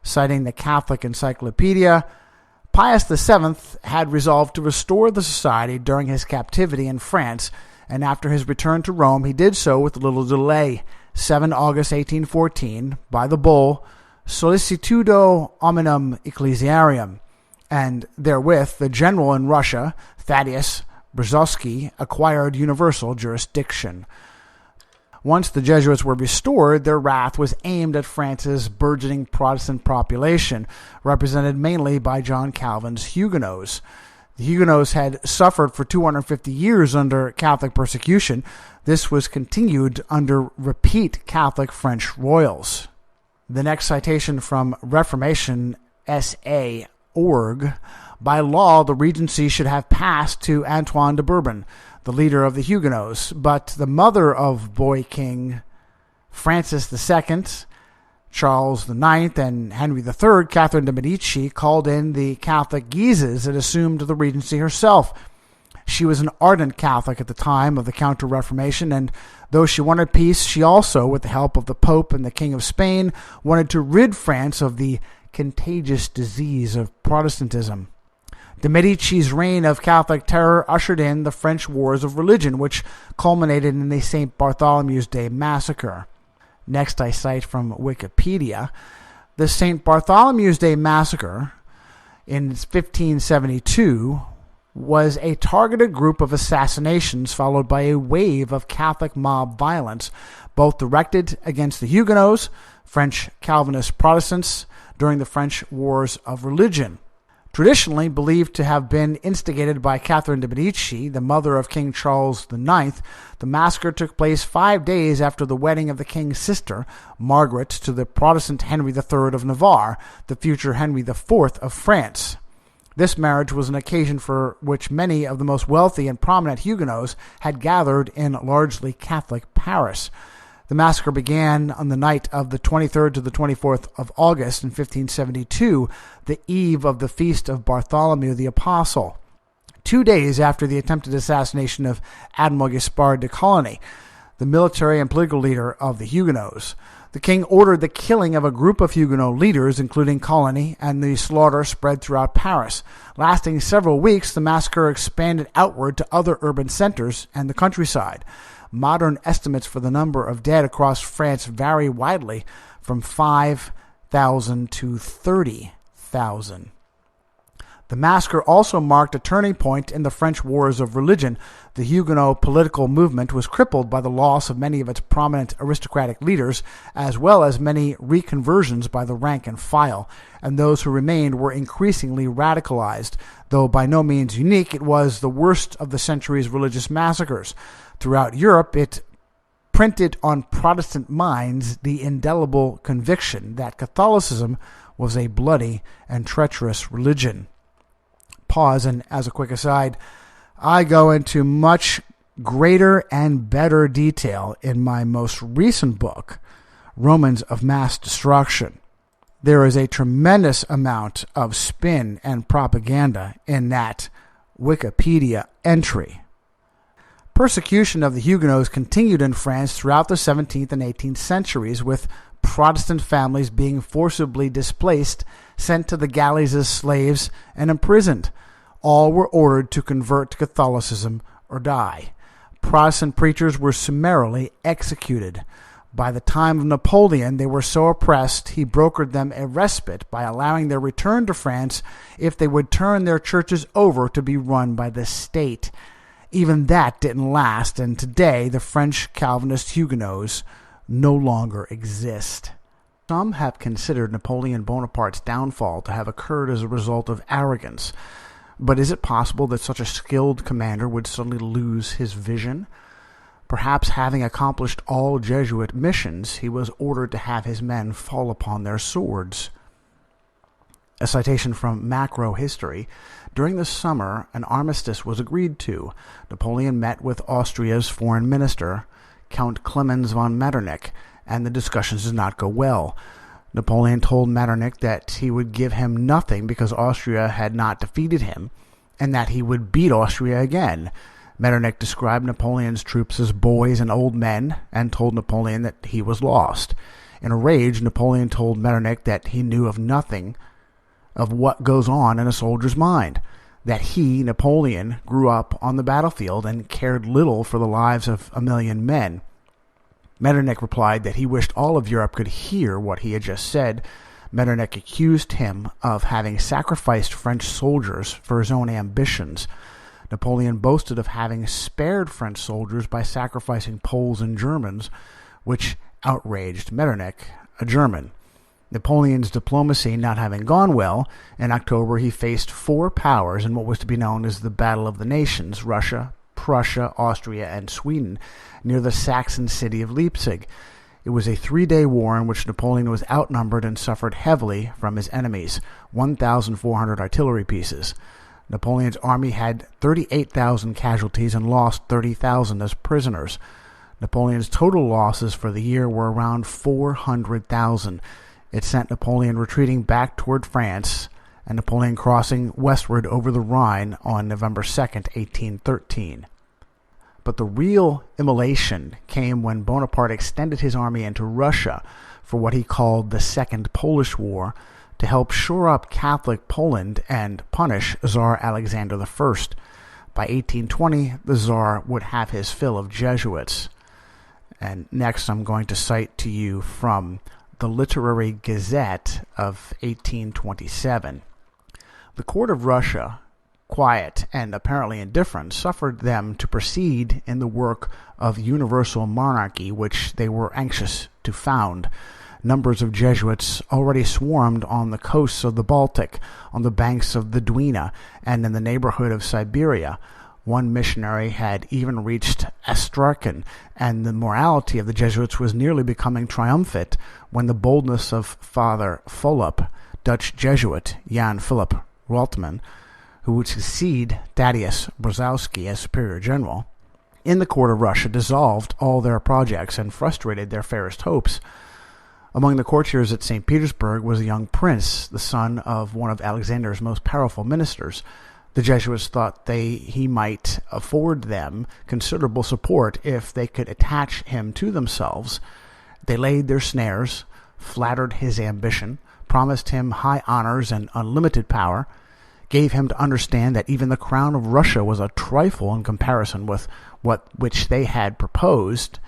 Citing the Catholic Encyclopedia, Pius VII had resolved to restore the society during his captivity in France, and after his return to Rome he did so with little delay. 7 August 1814, by the bull Sollicitudo Hominum Ecclesiarum, and therewith the general in Russia, Thaddeus Brzozowski, acquired universal jurisdiction. Once the Jesuits were restored, their wrath was aimed at France's burgeoning Protestant population, represented mainly by John Calvin's Huguenots. The Huguenots had suffered for 250 years under Catholic persecution. This was continued under repeat Catholic French royals. The next citation from Reformation SA.org. By law, the regency should have passed to Antoine de Bourbon, the leader of the Huguenots, but the mother of boy king Francis II, Charles IX, and Henry III, Catherine de' Medici, called in the Catholic Guises and assumed the regency herself. She was an ardent Catholic at the time of the Counter-Reformation, and though she wanted peace, she also, with the help of the Pope and the King of Spain, wanted to rid France of the contagious disease of Protestantism. De' Medici's reign of Catholic terror ushered in the French Wars of Religion, which culminated in the St. Bartholomew's Day massacre. Next, I cite from Wikipedia. The St. Bartholomew's Day massacre in 1572 was a targeted group of assassinations followed by a wave of Catholic mob violence, both directed against the Huguenots, French Calvinist Protestants, during the French Wars of Religion. Traditionally believed to have been instigated by Catherine de' Medici, the mother of King Charles IX, the massacre took place 5 days after the wedding of the king's sister, Margaret, to the Protestant Henry III of Navarre, the future Henry IV of France. This marriage was an occasion for which many of the most wealthy and prominent Huguenots had gathered in largely Catholic Paris. The massacre began on the night of the 23rd to the 24th of August in 1572, the eve of the feast of Bartholomew the Apostle. 2 days after the attempted assassination of Admiral Gaspard de Coligny, the military and political leader of the Huguenots, the king ordered the killing of a group of Huguenot leaders, including Coligny, and the slaughter spread throughout Paris. Lasting several weeks, the massacre expanded outward to other urban centers and the countryside. Modern estimates for the number of dead across France vary widely, from 5,000 to 30,000. The massacre also marked a turning point in the French Wars of Religion. The Huguenot political movement was crippled by the loss of many of its prominent aristocratic leaders, as well as many reconversions by the rank and file, and those who remained were increasingly radicalized. Though by no means unique, it was the worst of the century's religious massacres. Throughout Europe, it printed on Protestant minds the indelible conviction that Catholicism was a bloody and treacherous religion. Pause, and as a quick aside, I go into much greater and better detail in my most recent book, Romans of Mass Destruction. There is a tremendous amount of spin and propaganda in that Wikipedia entry. Persecution of the Huguenots continued in France throughout the 17th and 18th centuries, with Protestant families being forcibly displaced, sent to the galleys as slaves, and imprisoned. All were ordered to convert to Catholicism or die. Protestant preachers were summarily executed. By the time of Napoleon, they were so oppressed, he brokered them a respite by allowing their return to France if they would turn their churches over to be run by the state. Even that didn't last, and today the French Calvinist Huguenots no longer exist. Some have considered Napoleon Bonaparte's downfall to have occurred as a result of arrogance. But is it possible that such a skilled commander would suddenly lose his vision? Perhaps having accomplished all Jesuit missions, he was ordered to have his men fall upon their swords. A citation from Macro History. During the summer, an armistice was agreed to. Napoleon met with Austria's foreign minister, Count Clemens von Metternich, and the discussions did not go well. Napoleon told Metternich that he would give him nothing because Austria had not defeated him, and that he would beat Austria again. Metternich described Napoleon's troops as boys and old men, and told Napoleon that he was lost. In a rage, Napoleon told Metternich that he knew of nothing of what goes on in a soldier's mind, that he, Napoleon, grew up on the battlefield and cared little for the lives of 1,000,000 men. Metternich replied that he wished all of Europe could hear what he had just said. Metternich accused him of having sacrificed French soldiers for his own ambitions. Napoleon boasted of having spared French soldiers by sacrificing Poles and Germans, which outraged Metternich, a German. Napoleon's diplomacy not having gone well, in October he faced four powers in what was to be known as the Battle of the Nations: Russia, Prussia, Austria, and Sweden, near the Saxon city of Leipzig. It was a 3-day war in which Napoleon was outnumbered and suffered heavily from his enemies, 1,400 artillery pieces. Napoleon's army had 38,000 casualties and lost 30,000 as prisoners. Napoleon's total losses for the year were around 400,000. It sent Napoleon retreating back toward France, and Napoleon crossing westward over the Rhine on November 2nd, 1813. But the real immolation came when Bonaparte extended his army into Russia for what he called the Second Polish War, to help shore up Catholic Poland and punish Tsar Alexander I. By 1820, the Tsar would have his fill of Jesuits. And next I'm going to cite to you from the Literary Gazette of 1827. The court of Russia, quiet and apparently indifferent, suffered them to proceed in the work of universal monarchy which they were anxious to found. Numbers of Jesuits already swarmed on the coasts of the Baltic, on the banks of the Dwina, and in the neighborhood of Siberia. One missionary had even reached Astrakhan, and the morality of the Jesuits was nearly becoming triumphant when the boldness of Father Philip, Dutch Jesuit Jan Philip Roltman, who would succeed Thaddeus Brzezowski as superior general, in the court of Russia dissolved all their projects and frustrated their fairest hopes. Among the courtiers at St. Petersburg was a young prince, the son of one of Alexander's most powerful ministers. The Jesuits thought he might afford them considerable support if they could attach him to themselves. They laid their snares, flattered his ambition, promised him high honors and unlimited power, gave him to understand that even the crown of Russia was a trifle in comparison with which they had proposed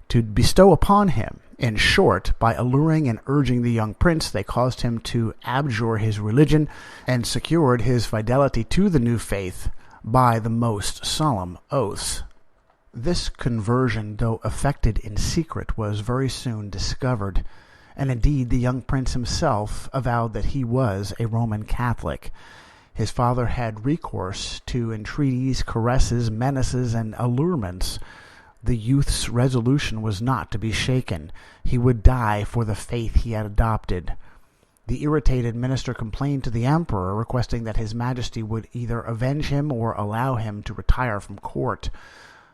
to bestow upon him. In short, by alluring and urging the young prince, they caused him to abjure his religion and secured his fidelity to the new faith by the most solemn oaths. This conversion, though effected in secret, was very soon discovered, and indeed the young prince himself avowed that he was a Roman Catholic. His father had recourse to entreaties, caresses, menaces, and allurements. The youth's resolution was not to be shaken. He would die for the faith he had adopted. The irritated minister complained to the emperor, requesting that his majesty would either avenge him or allow him to retire from court.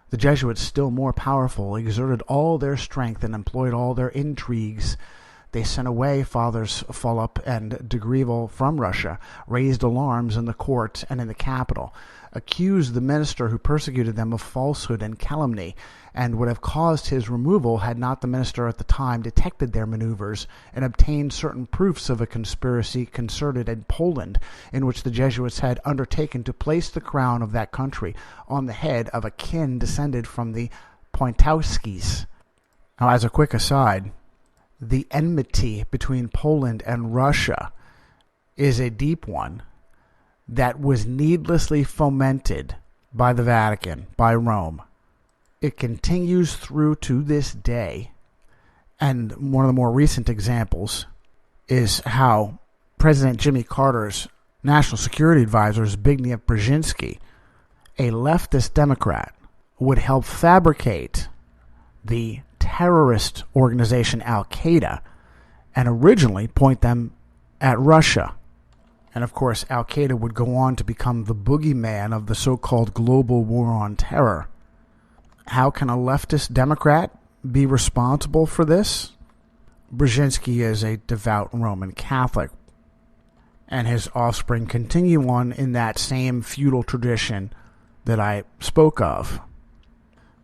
The Jesuits, still more powerful, exerted all their strength and employed all their intrigues. They sent away Fathers Philip and de Greville from Russia, raised alarms in the court and in the capital, accused the minister who persecuted them of falsehood and calumny, and would have caused his removal had not the minister at the time detected their maneuvers and obtained certain proofs of a conspiracy concerted in Poland, in which the Jesuits had undertaken to place the crown of that country on the head of a kin descended from the Poniatowskis. Now, as a quick aside, the enmity between Poland and Russia is a deep one that was needlessly fomented by the Vatican, by Rome. It continues through to this day. And one of the more recent examples is how President Jimmy Carter's national security advisor, Zbigniew Brzezinski, a leftist Democrat, would help fabricate the terrorist organization Al-Qaeda and originally point them at Russia. And of course, Al-Qaeda would go on to become the boogeyman of the so-called global war on terror. How can a leftist Democrat be responsible for this? Brzezinski is a devout Roman Catholic, and his offspring continue on in that same feudal tradition that I spoke of.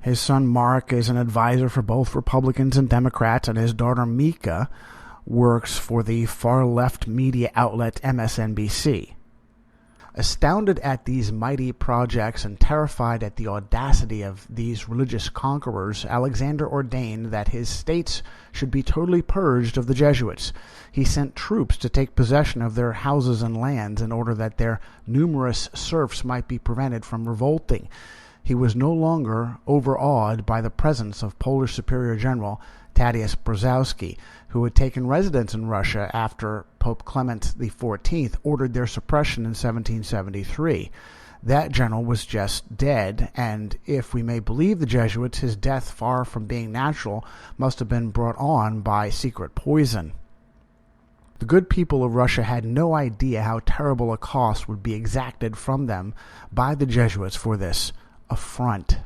His son Mark is an advisor for both Republicans and Democrats, and his daughter Mika works for the far-left media outlet MSNBC. Astounded at these mighty projects and terrified at the audacity of these religious conquerors, Alexander ordained that his states should be totally purged of the Jesuits. He sent troops to take possession of their houses and lands in order that their numerous serfs might be prevented from revolting. He was no longer overawed by the presence of Polish Superior General Tadeusz Brzezowski, who had taken residence in Russia after Pope Clement XIV ordered their suppression in 1773. That general was just dead, and if we may believe the Jesuits, his death, far from being natural, must have been brought on by secret poison. The good people of Russia had no idea how terrible a cost would be exacted from them by the Jesuits for this affront.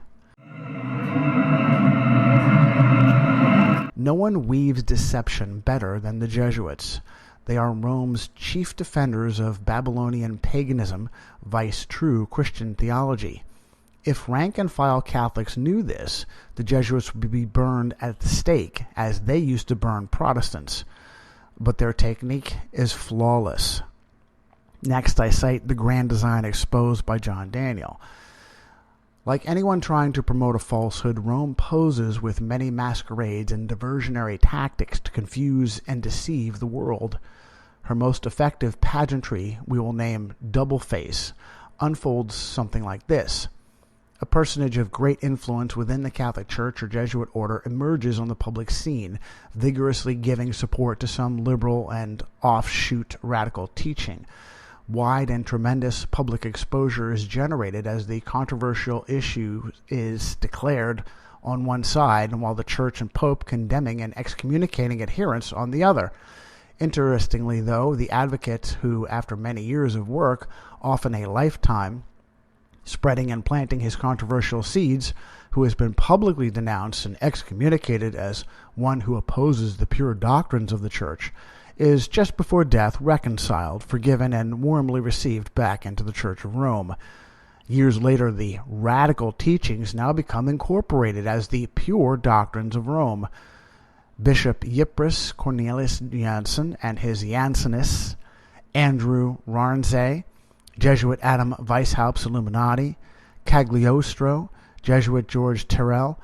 No one weaves deception better than the Jesuits. They are Rome's chief defenders of Babylonian paganism, vice true Christian theology. If rank-and-file Catholics knew this, the Jesuits would be burned at the stake, as they used to burn Protestants. But their technique is flawless. Next, I cite the grand design exposed by John Darnell. Like anyone trying to promote a falsehood, Rome poses with many masquerades and diversionary tactics to confuse and deceive the world. Her most effective pageantry, we will name Double Face, unfolds something like this. A personage of great influence within the Catholic Church or Jesuit order emerges on the public scene, vigorously giving support to some liberal and offshoot radical teaching. Wide and tremendous public exposure is generated as the controversial issue is declared on one side, while the Church and Pope condemning and excommunicating adherents on the other. Interestingly, though, the advocate who, after many years of work, often a lifetime, spreading and planting his controversial seeds, who has been publicly denounced and excommunicated as one who opposes the pure doctrines of the Church, is just before death reconciled, forgiven, and warmly received back into the Church of Rome. Years later, the radical teachings now become incorporated as the pure doctrines of Rome. Bishop Ypres Cornelius Jansen and his Jansenists, Andrew Rarnze, Jesuit Adam Weishaupt Illuminati, Cagliostro, Jesuit George Terrell,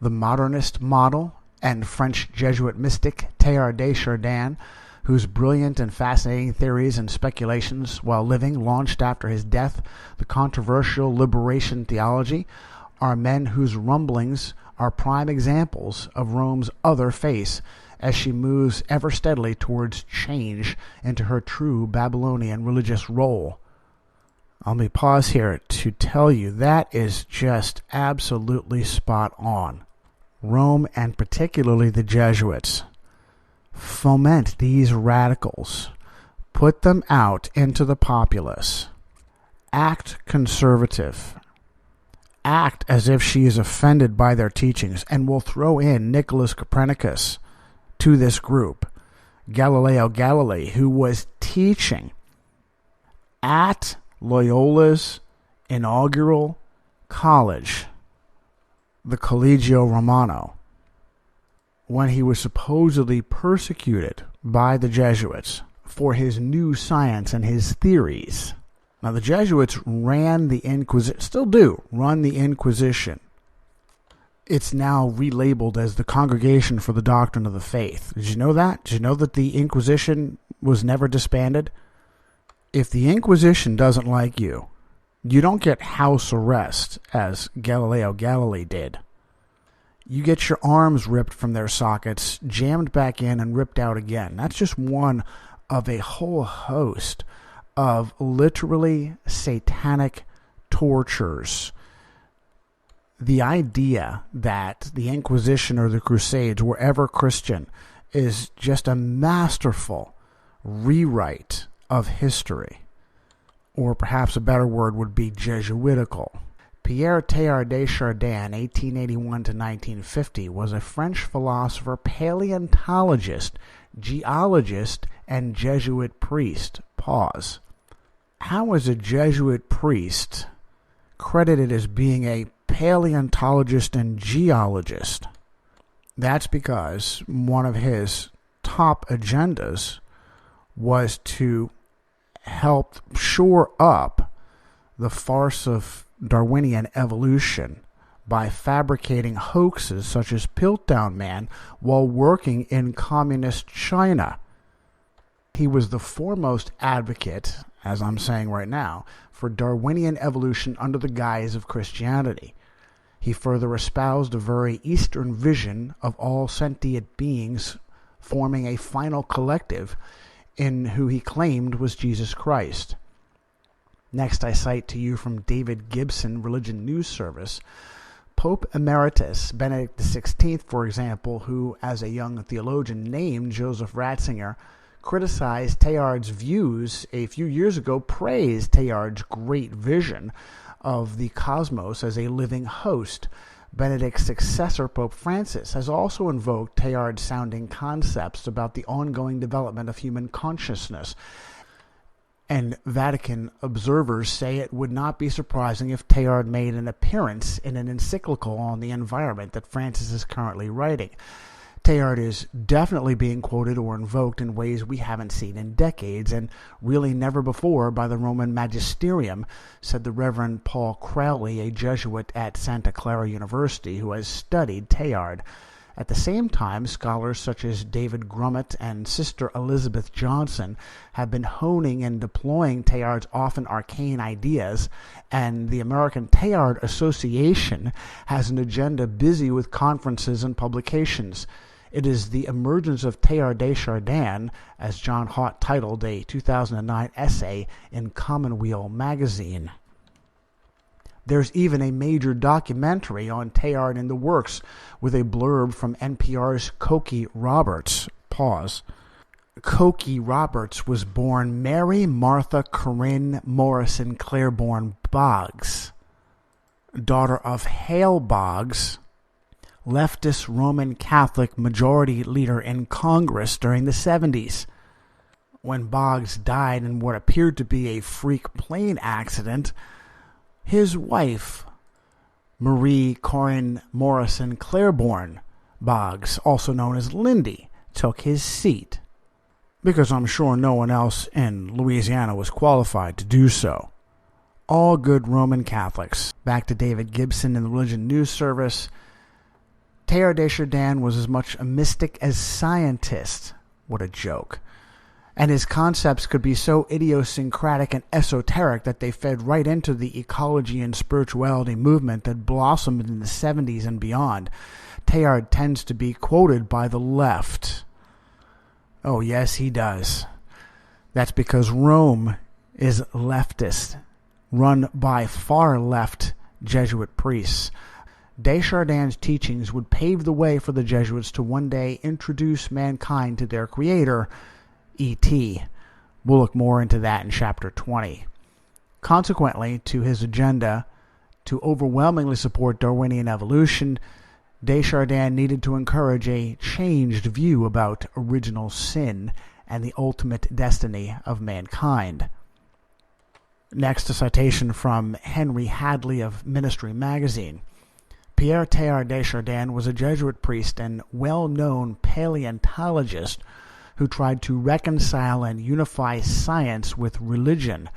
the Modernist model, and French Jesuit mystic Teilhard de Chardin, whose brilliant and fascinating theories and speculations while living launched after his death the controversial liberation theology, are men whose rumblings are prime examples of Rome's other face as she moves ever steadily towards change into her true Babylonian religious role. Let me pause here to tell you that is just absolutely spot on. Rome, and particularly the Jesuits, foment these radicals, put them out into the populace, act conservative, act as if she is offended by their teachings, and will throw in Nicholas Copernicus to this group, Galileo Galilei, who was teaching at Loyola's inaugural college, the Collegio Romano, when he was supposedly persecuted by the Jesuits for his new science and his theories. Now, the Jesuits ran the Inquisition, still do run the Inquisition. it's now relabeled as the Congregation for the Doctrine of the Faith. Did you know that? Did you know that the Inquisition was never disbanded? If the Inquisition doesn't like you, you don't get house arrest, as Galileo Galilei did. You get your arms ripped from their sockets, jammed back in, and ripped out again. That's just one of a whole host of literally satanic tortures. The idea that the Inquisition or the Crusades were ever Christian is just a masterful rewrite of history. Or perhaps a better word would be Jesuitical. Pierre Teilhard de Chardin, 1881 to 1950, was a French philosopher, paleontologist, geologist, and Jesuit priest. Pause. How is a Jesuit priest credited as being a paleontologist and geologist? That's because one of his top agendas was to help shore up the farce of Darwinian evolution by fabricating hoaxes such as Piltdown Man while working in communist China. He was the foremost advocate, as I'm saying right now, for Darwinian evolution under the guise of Christianity. He further espoused a very Eastern vision of all sentient beings forming a final collective in who he claimed was Jesus Christ. Next, I cite to you from David Gibson, Religion News Service, Pope Emeritus Benedict XVI, for example, who, as a young theologian named Joseph Ratzinger, criticized Teilhard's views a few years ago, praised Teilhard's great vision of the cosmos as a living host. Benedict's successor, Pope Francis, has also invoked Teilhard-sounding concepts about the ongoing development of human consciousness. And Vatican observers say it would not be surprising if Teilhard made an appearance in an encyclical on the environment that Francis is currently writing. Teilhard is definitely being quoted or invoked in ways we haven't seen in decades, and really never before by the Roman magisterium, said the Reverend Paul Crowley, a Jesuit at Santa Clara University who has studied Teilhard. At the same time, scholars such as David Grummett and Sister Elizabeth Johnson have been honing and deploying Teilhard's often arcane ideas, and the American Teilhard Association has an agenda busy with conferences and publications. It is the emergence of Teilhard de Chardin, as John Haught titled a 2009 essay in Commonweal magazine. There's even a major documentary on Teilhard in the works, with a blurb from NPR's Cokie Roberts. Pause. Cokie Roberts was born Mary Martha Corinne Morrison Claiborne Boggs, daughter of Hale Boggs, leftist Roman Catholic majority leader in Congress during the 70s. When Boggs died in what appeared to be a freak plane accident, his wife, Marie Corinne Morrison Claiborne Boggs, also known as Lindy, took his seat, because I'm sure no one else in Louisiana was qualified to do so. All good Roman Catholics. Back to David Gibson in the Religion News Service. Teilhard de Chardin was as much a mystic as scientist. What a joke. And his concepts could be so idiosyncratic and esoteric that they fed right into the ecology and spirituality movement that blossomed in the 70s and beyond. Teilhard tends to be quoted by the left. Oh, yes, he does. That's because Rome is leftist, run by far-left Jesuit priests. De Chardin's teachings would pave the way for the Jesuits to one day introduce mankind to their creator, E.T. We'll look more into that in Chapter 20. Consequently, to his agenda to overwhelmingly support Darwinian evolution, de Chardin needed to encourage a changed view about original sin and the ultimate destiny of mankind. Next, a citation from Henry Hadley of Ministry magazine. Pierre Teilhard de Chardin was a Jesuit priest and well-known paleontologist who tried to reconcile and unify science with religion.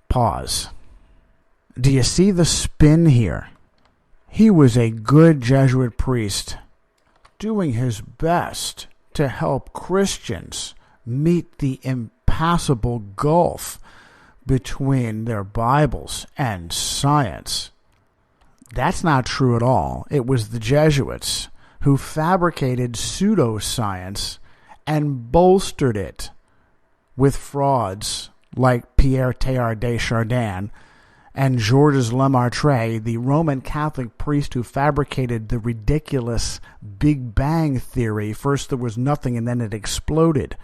Pause. Do you see the spin here? He was a good Jesuit priest, doing his best to help Christians meet the impassable gulf between their Bibles and science. That's not true at all. It was the Jesuits who fabricated pseudoscience and bolstered it with frauds like Pierre Teilhard de Chardin and Georges Lemaitre, the Roman Catholic priest who fabricated the ridiculous Big Bang theory. First there was nothing and then it exploded.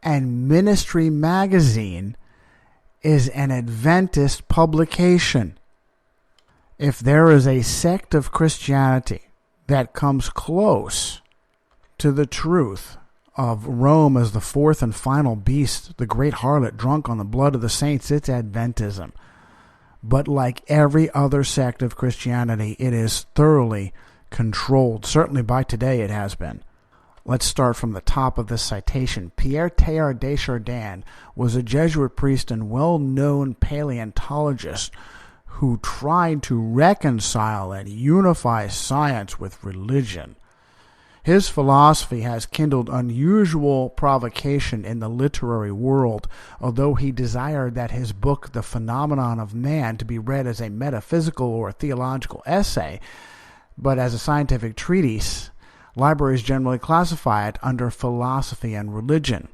And Ministry Magazine is an Adventist publication. If there is a sect of Christianity that comes close to the truth of Rome as the fourth and final beast, the great harlot drunk on the blood of the saints, it's Adventism. But like every other sect of Christianity, it is thoroughly controlled. Certainly by today it has been. Let's start from the top of this citation. Pierre Teilhard de Chardin was a Jesuit priest and well-known paleontologist who tried to reconcile and unify science with religion. His philosophy has kindled unusual provocation in the literary world, although he desired that his book, The Phenomenon of Man, to be read as a metaphysical or theological essay, but as a scientific treatise. Libraries generally classify it under philosophy and religion.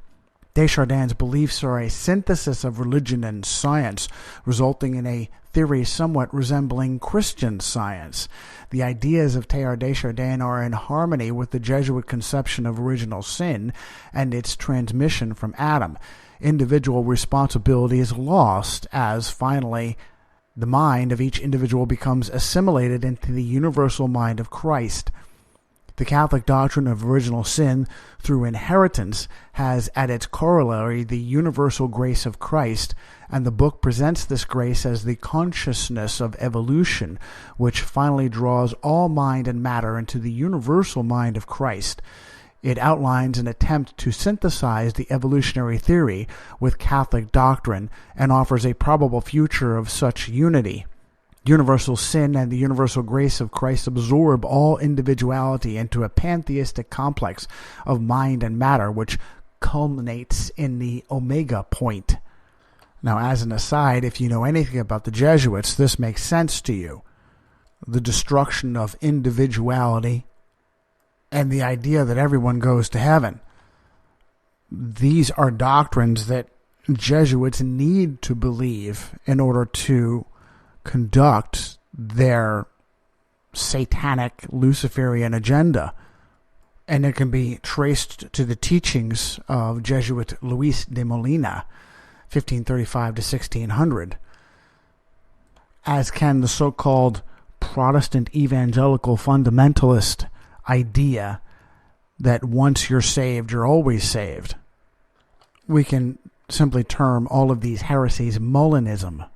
Deschardins' beliefs are a synthesis of religion and science, resulting in a theory somewhat resembling Christian Science. The ideas of Teilhard de Chardin are in harmony with the Jesuit conception of original sin and its transmission from Adam. Individual responsibility is lost as, finally, the mind of each individual becomes assimilated into the universal mind of Christ. The Catholic doctrine of original sin through inheritance has at its corollary the universal grace of Christ, and the book presents this grace as the consciousness of evolution, which finally draws all mind and matter into the universal mind of Christ. It outlines an attempt to synthesize the evolutionary theory with Catholic doctrine and offers a probable future of such unity. Universal sin and the universal grace of Christ absorb all individuality into a pantheistic complex of mind and matter, which culminates in the omega point. Now, as an aside, if you know anything about the Jesuits, this makes sense to you. The destruction of individuality and the idea that everyone goes to heaven. These are doctrines that Jesuits need to believe in order to conduct their satanic Luciferian agenda. And it can be traced to the teachings of Jesuit Luis de Molina, 1535 to 1600, as can the so-called Protestant evangelical fundamentalist idea that once you're saved, you're always saved. We can simply term all of these heresies Molinism.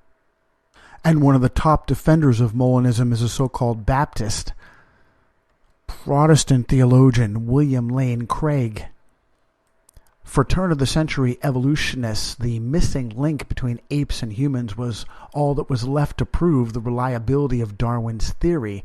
And one of the top defenders of Molinism is a so-called Baptist Protestant theologian William Lane Craig. For turn-of-the-century evolutionists, the missing link between apes and humans was all that was left to prove the reliability of Darwin's theory.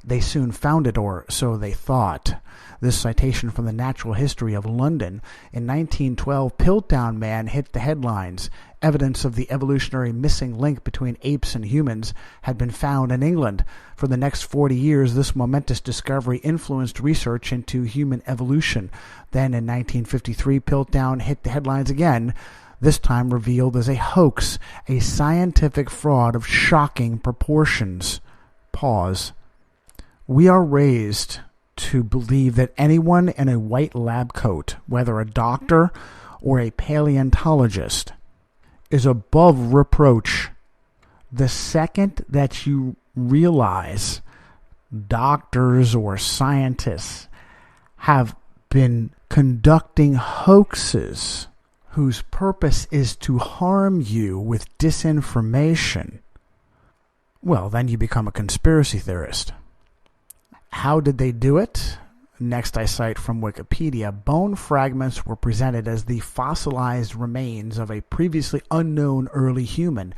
They soon found it, or so they thought. This citation from the Natural History of London. In 1912, Piltdown Man hit the headlines. Evidence of the evolutionary missing link between apes and humans had been found in England. For the next 40 years, this momentous discovery influenced research into human evolution. Then in 1953, Piltdown hit the headlines again, this time revealed as a hoax, a scientific fraud of shocking proportions. Pause. We are raised to believe that anyone in a white lab coat, whether a doctor or a paleontologist, is above reproach. The second that you realize doctors or scientists have been conducting hoaxes whose purpose is to harm you with disinformation, well, then you become a conspiracy theorist. How did they do it? Next, I cite from Wikipedia, bone fragments were presented as the fossilized remains of a previously unknown early human.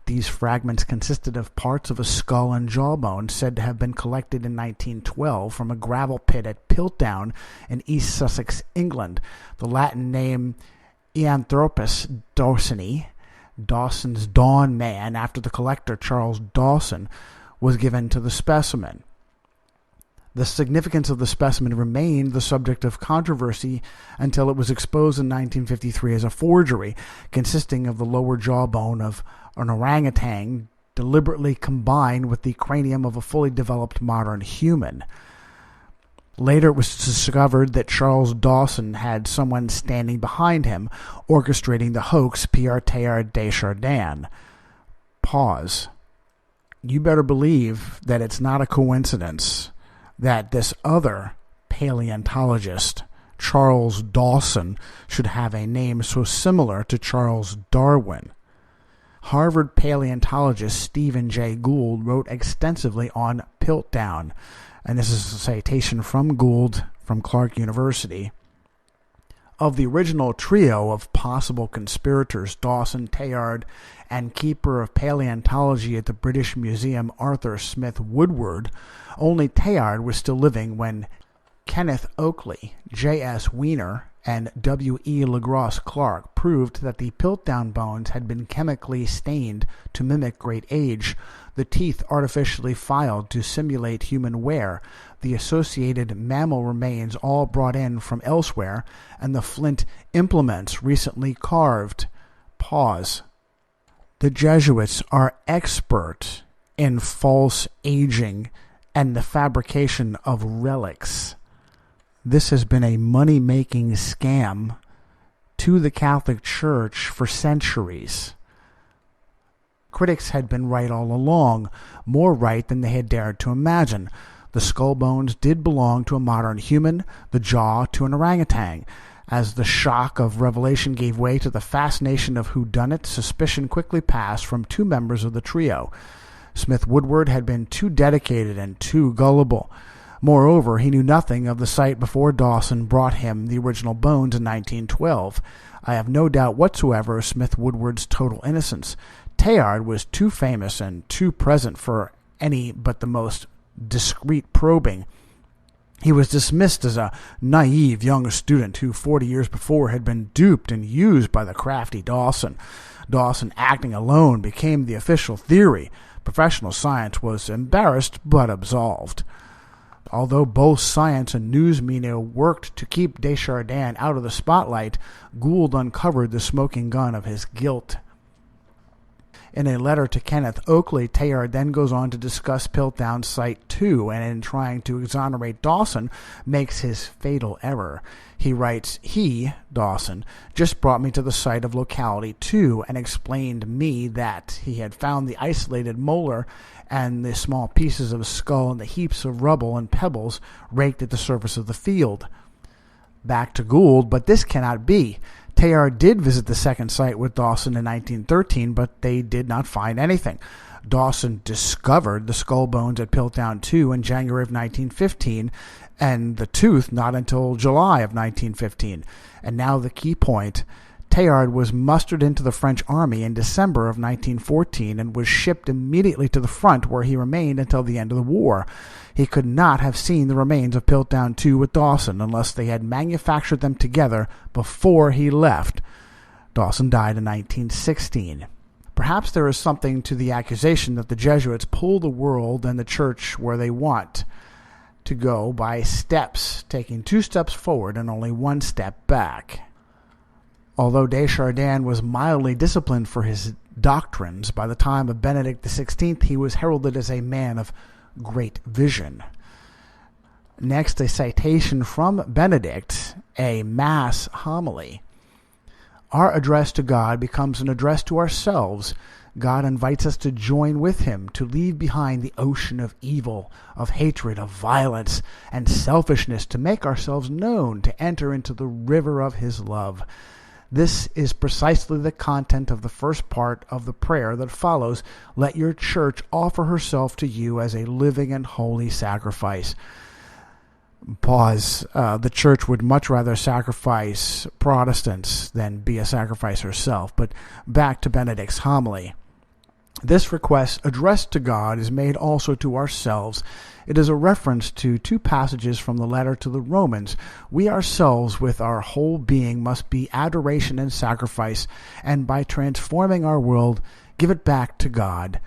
These fragments consisted of parts of a skull and jawbone said to have been collected in 1912 from a gravel pit at Piltdown in East Sussex, England. The Latin name Eanthropus dawsoni, Dawson's Dawn Man, after the collector Charles Dawson, was given to the specimen. The significance of the specimen remained the subject of controversy until it was exposed in 1953 as a forgery, consisting of the lower jawbone of an orangutan deliberately combined with the cranium of a fully developed modern human. Later, it was discovered that Charles Dawson had someone standing behind him, orchestrating the hoax, Pierre Teilhard de Chardin. Pause. You better believe that it's not a coincidence that this other paleontologist, Charles Dawson, should have a name so similar to Charles Darwin. Harvard paleontologist Stephen Jay Gould wrote extensively on Piltdown, and this is a citation from Gould from Clark University. Of the original trio of possible conspirators, Dawson, Teilhard, and keeper of paleontology at the British Museum, Arthur Smith Woodward, only Teilhard was still living when Kenneth Oakley, J.S. Wiener, and W.E. LaGrosse Clark proved that the Piltdown bones had been chemically stained to mimic great age, the teeth artificially filed to simulate human wear, the associated mammal remains all brought in from elsewhere, and the flint implements recently carved. Pause. The Jesuits are expert in false aging and the fabrication of relics. This has been a money-making scam to the Catholic Church for centuries. Critics had been right all along, more right than they had dared to imagine. The skull bones did belong to a modern human, the jaw to an orangutan. As the shock of revelation gave way to the fascination of whodunit, suspicion quickly passed from two members of the trio. Smith Woodward had been too dedicated and too gullible. Moreover, he knew nothing of the site before Dawson brought him the original bones in 1912. I have no doubt whatsoever of Smith Woodward's total innocence. Teilhard was too famous and too present for any but the most discreet probing. He was dismissed as a naive young student who 40 years before had been duped and used by the crafty Dawson. Dawson, acting alone, became the official theory. Professional science was embarrassed but absolved. Although both science and news media worked to keep Deschardins out of the spotlight, Gould uncovered the smoking gun of his guilt. In a letter to Kenneth Oakley, Teilhard then goes on to discuss Piltdown Site 2, and in trying to exonerate Dawson, makes his fatal error. He writes, "He, Dawson, just brought me to the site of locality 2 and explained me that he had found the isolated molar and the small pieces of skull in the heaps of rubble and pebbles raked at the surface of the field." Back to Gould, but this cannot be. Teilhard did visit the second site with Dawson in 1913, but they did not find anything. Dawson discovered the skull bones at Piltdown 2 in January of 1915, and the tooth not until July of 1915. And now the key point. Teilhard was mustered into the French army in December of 1914 and was shipped immediately to the front, where he remained until the end of the war. He could not have seen the remains of Piltdown 2 with Dawson unless they had manufactured them together before he left. Dawson died in 1916. Perhaps there is something to the accusation that the Jesuits pull the world and the church where they want to go by steps, taking 2 steps forward and only 1 step back. Although Deschardins was mildly disciplined for his doctrines, by the time of Benedict XVI he was heralded as a man of great vision. Next, a citation from Benedict, a Mass homily. Our address to God becomes an address to ourselves. God invites us to join with him, to leave behind the ocean of evil, of hatred, of violence, and selfishness, to make ourselves known, to enter into the river of his love. This is precisely the content of the first part of the prayer that follows. Let your church offer herself to you as a living and holy sacrifice. Pause. The church would much rather sacrifice Protestants than be a sacrifice herself. But back to Benedict's homily. This request addressed to God is made also to ourselves. It is a reference to two passages from the letter to the Romans. We ourselves with our whole being must be adoration and sacrifice, and by transforming our world, give it back to God.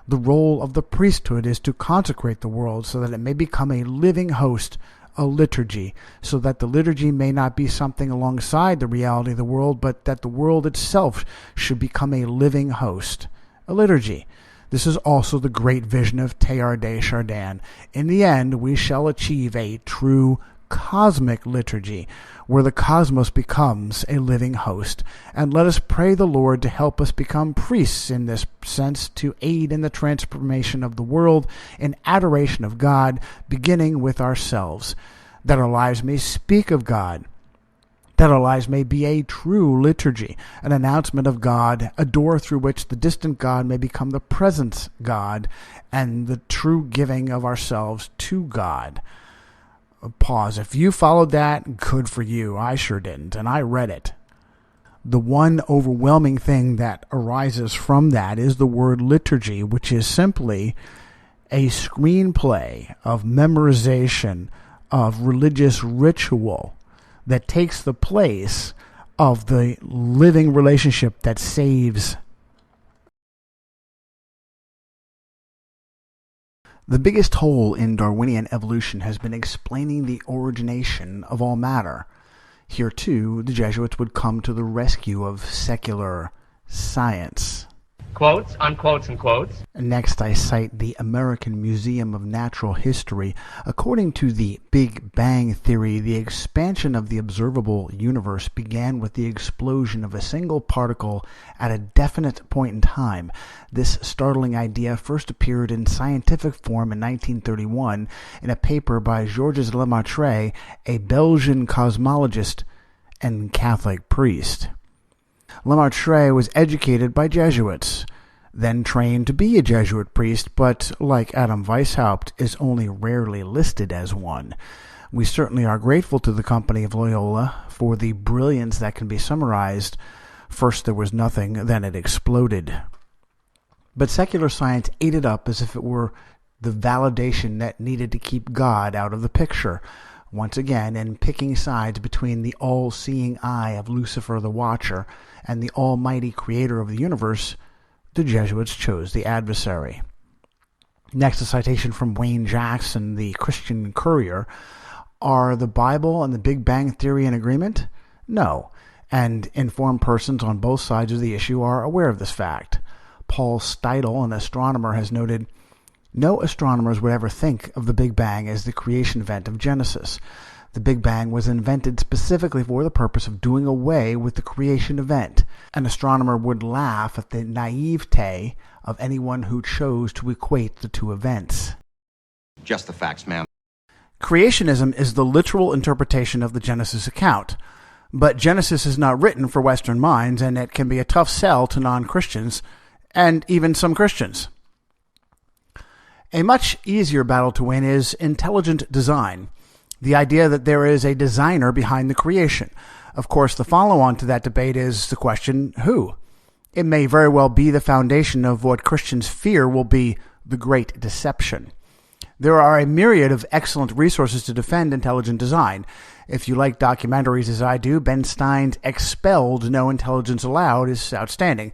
The role of the priesthood is to consecrate the world so that it may become a living host, a liturgy, so that the liturgy may not be something alongside the reality of the world, but that the world itself should become a living host, a liturgy. This is also the great vision of Teilhard de Chardin. In the end, we shall achieve a true cosmic liturgy, where the cosmos becomes a living host. And let us pray the Lord to help us become priests in this sense, to aid in the transformation of the world in adoration of God, beginning with ourselves, that our lives may speak of God, that our lives may be a true liturgy, an announcement of God, a door through which the distant God may become the present God, and the true giving of ourselves to God. Pause. If you followed that, good for you. I sure didn't, and I read it. The one overwhelming thing that arises from that is the word liturgy, which is simply a screenplay of memorization of religious ritual that takes the place of the living relationship that saves. The biggest hole in Darwinian evolution has been explaining the origination of all matter. Here, too, the Jesuits would come to the rescue of secular science. Quotes, unquotes, and quotes. Next, I cite the American Museum of Natural History. According to the Big Bang Theory, the expansion of the observable universe began with the explosion of a single particle at a definite point in time. This startling idea first appeared in scientific form in 1931 in a paper by Georges Lemaitre, a Belgian cosmologist and Catholic priest. Lemaitre was educated by Jesuits, then trained to be a Jesuit priest, but, like Adam Weishaupt, is only rarely listed as one. We certainly are grateful to the Company of Loyola for the brilliance that can be summarized. First there was nothing, then it exploded. But secular science ate it up as if it were the validation that needed to keep God out of the picture. Once again, in picking sides between the all-seeing eye of Lucifer the Watcher and the almighty creator of the universe, the Jesuits chose the adversary. Next, a citation from Wayne Jackson, the Christian Courier. Are the Bible and the Big Bang Theory in agreement? No, and informed persons on both sides of the issue are aware of this fact. Paul Steidl, an astronomer, has noted, no astronomers would ever think of the Big Bang as the creation event of Genesis. The Big Bang was invented specifically for the purpose of doing away with the creation event. An astronomer would laugh at the naivete of anyone who chose to equate the two events. Just the facts, ma'am. Creationism is the literal interpretation of the Genesis account. But Genesis is not written for Western minds, and it can be a tough sell to non-Christians, and even some Christians. A much easier battle to win is intelligent design, the idea that there is a designer behind the creation. Of course, the follow-on to that debate is the question, who? It may very well be the foundation of what Christians fear will be the great deception. There are a myriad of excellent resources to defend intelligent design. If you like documentaries as I do, Ben Stein's Expelled, No Intelligence Allowed is outstanding.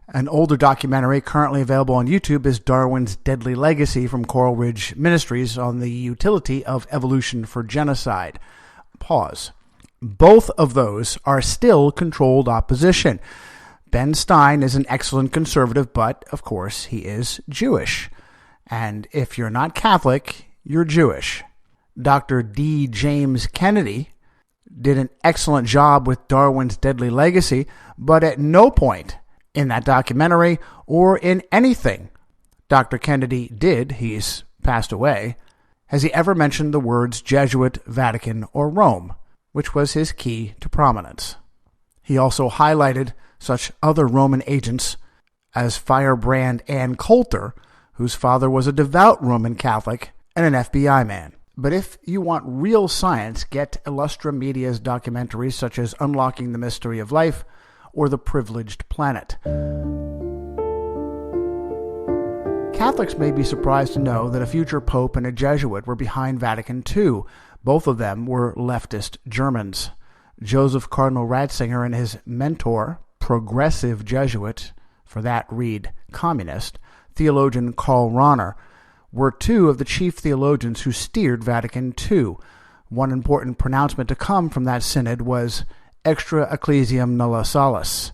An older documentary currently available on YouTube is Darwin's Deadly Legacy from Coral Ridge Ministries on the utility of evolution for genocide. Pause. Both of those are still controlled opposition. Ben Stein is an excellent conservative, but, of course, he is Jewish. And if you're not Catholic, you're Jewish. Dr. D. James Kennedy did an excellent job with Darwin's Deadly Legacy, but at no point in that documentary or in anything Dr. Kennedy did, he's passed away, has he ever mentioned the words Jesuit, Vatican, or Rome, which was his key to prominence. He also highlighted such other Roman agents as Firebrand Ann Coulter, whose father was a devout Roman Catholic and an FBI man. But if you want real science, get Illustra Media's documentaries such as Unlocking the Mystery of Life or The Privileged Planet. Catholics may be surprised to know that a future pope and a Jesuit were behind Vatican II. Both of them were leftist Germans. Joseph Cardinal Ratzinger and his mentor, progressive Jesuit, for that read communist, theologian Karl Rahner, were two of the chief theologians who steered Vatican II. One important pronouncement to come from that synod was extra ecclesiam nulla salus.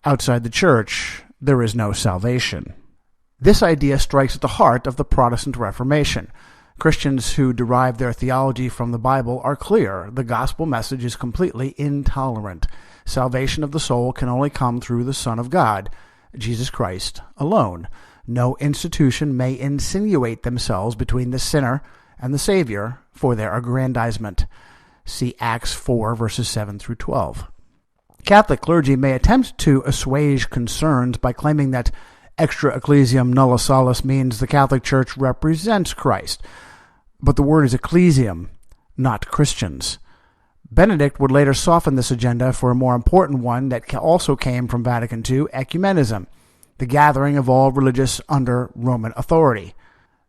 Outside the Church, there is no salvation. This idea strikes at the heart of the Protestant Reformation. Christians who derive their theology from the Bible are clear. The gospel message is completely intolerant. Salvation of the soul can only come through the Son of God, Jesus Christ, alone. No institution may insinuate themselves between the sinner and the Savior for their aggrandizement. See Acts 4, verses 7 through 12. Catholic clergy may attempt to assuage concerns by claiming that extra ecclesiam nulla salus means the Catholic Church represents Christ. But the word is ecclesiam, not Christians. Benedict would later soften this agenda for a more important one that also came from Vatican II, ecumenism, the gathering of all religious under Roman authority.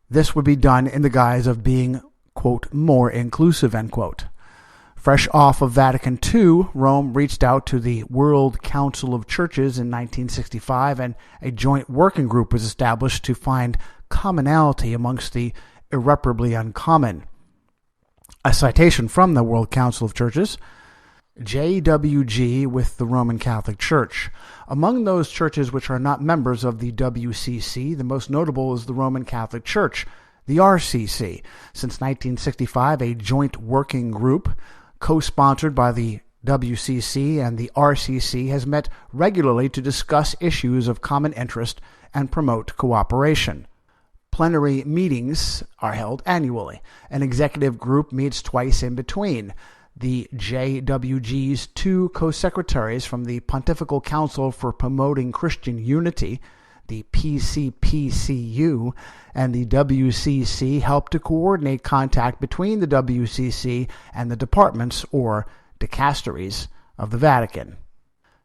This would be done in the guise of being, quote, more inclusive, end quote. Fresh off of Vatican II, Rome reached out to the World Council of Churches in 1965, and a joint working group was established to find commonality amongst the irreparably uncommon. A citation from the World Council of Churches: JWG with the Roman Catholic Church. Among those churches which are not members of the WCC, the most notable is the Roman Catholic Church, the RCC. Since 1965, a joint working group, co-sponsored by the WCC and the RCC, has met regularly to discuss issues of common interest and promote cooperation. Plenary meetings are held annually. An executive group meets twice in between. The JWG's two co-secretaries from the Pontifical Council for Promoting Christian Unity, the PCPCU, and the WCC help to coordinate contact between the WCC and the departments or dicasteries of the Vatican.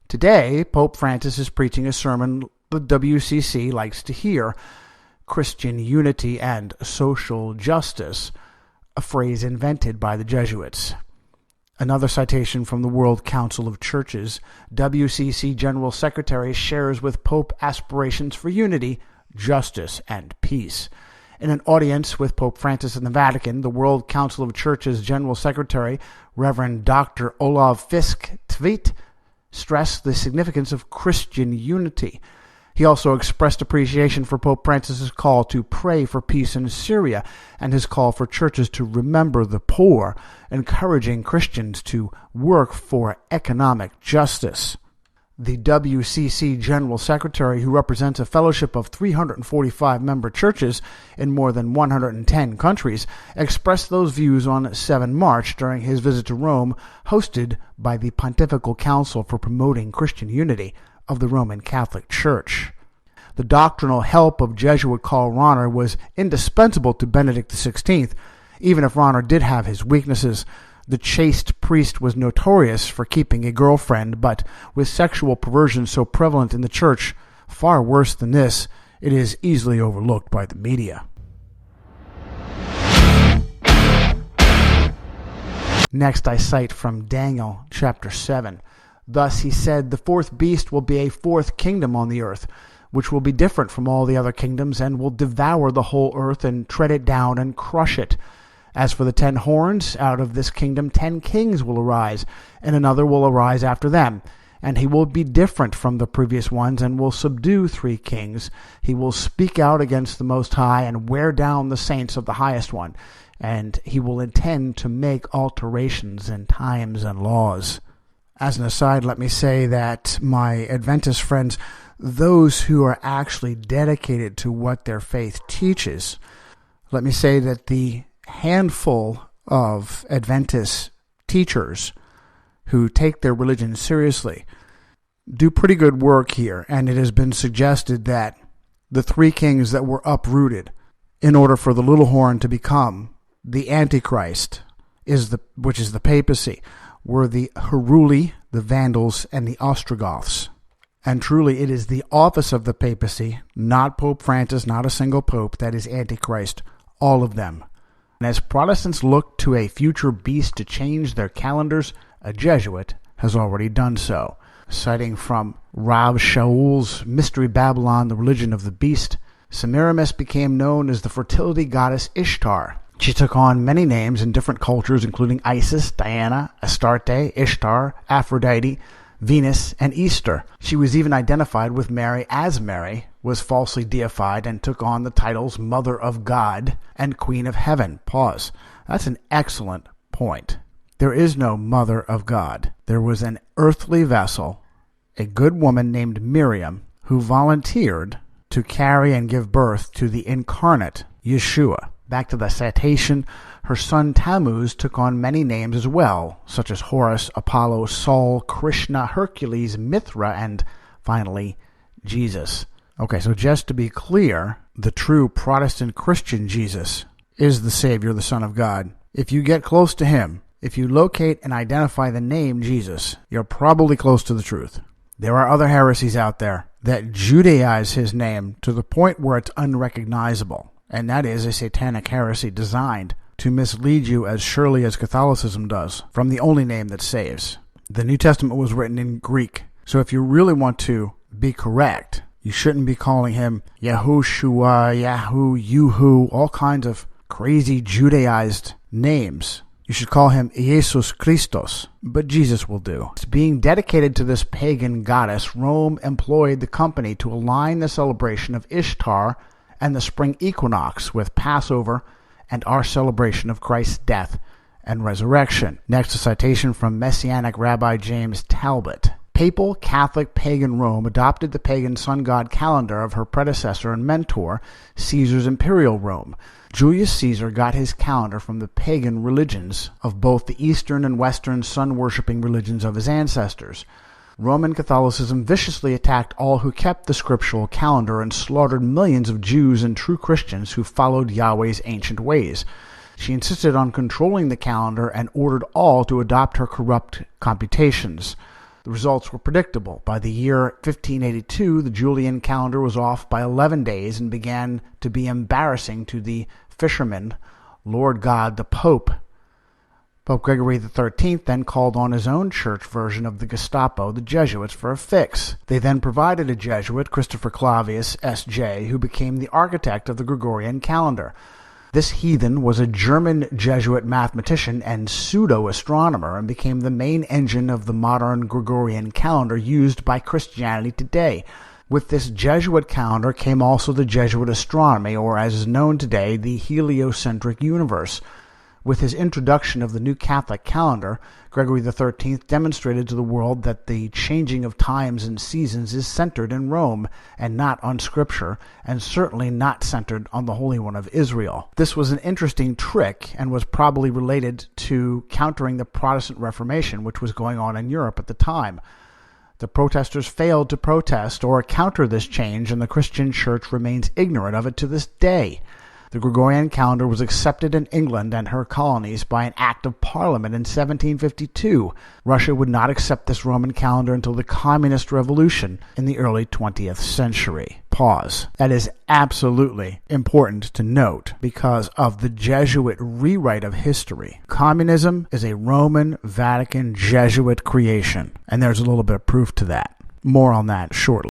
Today, Pope Francis is preaching a sermon the WCC likes to hear: Christian unity and social justice, a phrase invented by the Jesuits. Another citation from the World Council of Churches: WCC General Secretary shares with Pope aspirations for unity, justice, and peace. In an audience with Pope Francis in the Vatican, the World Council of Churches General Secretary, Reverend Dr. Olav Fisk Tveit, stressed the significance of Christian unity. He also expressed appreciation for Pope Francis's call to pray for peace in Syria and his call for churches to remember the poor, encouraging Christians to work for economic justice. The WCC General Secretary, who represents a fellowship of 345 member churches in more than 110 countries, expressed those views on 7 March during his visit to Rome, hosted by the Pontifical Council for Promoting Christian Unity of the Roman Catholic Church. The doctrinal help of Jesuit Karl Rahner was indispensable to Benedict XVI. Even if Rahner did have his weaknesses, the chaste priest was notorious for keeping a girlfriend, but with sexual perversion so prevalent in the Church, far worse than this, it is easily overlooked by the media. Next, I cite from Daniel chapter 7. Thus he said, the fourth beast will be a fourth kingdom on the earth, which will be different from all the other kingdoms, and will devour the whole earth and tread it down and crush it. As for the 10 horns, out of this kingdom 10 kings will arise, and another will arise after them. And he will be different from the previous ones, and will subdue 3 kings. He will speak out against the Most High, and wear down the saints of the Highest One. And he will intend to make alterations in times and laws. As an aside, let me say that my Adventist friends, those who are actually dedicated to what their faith teaches, let me say that the handful of Adventist teachers who take their religion seriously do pretty good work here, and it has been suggested that the 3 kings that were uprooted in order for the little horn to become The Antichrist, which is the papacy, were the Heruli, the Vandals, and the Ostrogoths. And truly, it is the office of the papacy, not Pope Francis, not a single pope, that is Antichrist, all of them. And as Protestants look to a future beast to change their calendars, a Jesuit has already done so. Citing from Rav Shaul's Mystery Babylon, the Religion of the Beast, Semiramis became known as the fertility goddess Ishtar. She took on many names in different cultures, including Isis, Diana, Astarte, Ishtar, Aphrodite, Venus, and Easter. She was even identified with Mary as Mary, was falsely deified, and took on the titles Mother of God and Queen of Heaven. Pause. That's an excellent point. There is no Mother of God. There was an earthly vessel, a good woman named Miriam, who volunteered to carry and give birth to the incarnate Yeshua. Back to the citation, her son Tammuz took on many names as well, such as Horus, Apollo, Sol, Krishna, Hercules, Mithra, and finally, Jesus. Okay, so just to be clear, the true Protestant Christian Jesus is the Savior, the Son of God. If you get close to him, if you locate and identify the name Jesus, you're probably close to the truth. There are other heresies out there that Judaize his name to the point where it's unrecognizable. And that is a satanic heresy designed to mislead you as surely as Catholicism does, from the only name that saves. The New Testament was written in Greek, so if you really want to be correct, you shouldn't be calling him Yahushua, Yuhu, all kinds of crazy Judaized names. You should call him Jesus Christos, but Jesus will do. Being dedicated to this pagan goddess, Rome employed the company to align the celebration of Ishtar and the spring equinox with Passover and our celebration of Christ's death and resurrection. Next, a citation from Messianic Rabbi James Talbot. Papal Catholic pagan Rome adopted the pagan sun god calendar of her predecessor and mentor, Caesar's imperial Rome. Julius Caesar got his calendar from the pagan religions of both the Eastern and Western sun-worshipping religions of his ancestors. Roman Catholicism viciously attacked all who kept the scriptural calendar and slaughtered millions of Jews and true Christians who followed Yahweh's ancient ways. She insisted on controlling the calendar and ordered all to adopt her corrupt computations. The results were predictable. By the year 1582, the Julian calendar was off by 11 days and began to be embarrassing to the fishermen, Lord God, the Pope. Pope Gregory XIII then called on his own church version of the Gestapo, the Jesuits, for a fix. They then provided a Jesuit, Christopher Clavius, S.J., who became the architect of the Gregorian calendar. This heathen was a German Jesuit mathematician and pseudo-astronomer and became the main engine of the modern Gregorian calendar used by Christianity today. With this Jesuit calendar came also the Jesuit astronomy, or as is known today, the heliocentric universe. With his introduction of the new Catholic calendar, Gregory XIII demonstrated to the world that the changing of times and seasons is centered in Rome and not on Scripture, and certainly not centered on the Holy One of Israel. This was an interesting trick and was probably related to countering the Protestant Reformation, which was going on in Europe at the time. The protesters failed to protest or counter this change, and the Christian Church remains ignorant of it to this day. The Gregorian calendar was accepted in England and her colonies by an act of Parliament in 1752. Russia would not accept this Roman calendar until the Communist Revolution in the early 20th century. Pause. That is absolutely important to note because of the Jesuit rewrite of history. Communism is a Roman, Vatican, Jesuit creation, and there's a little bit of proof to that. More on that shortly.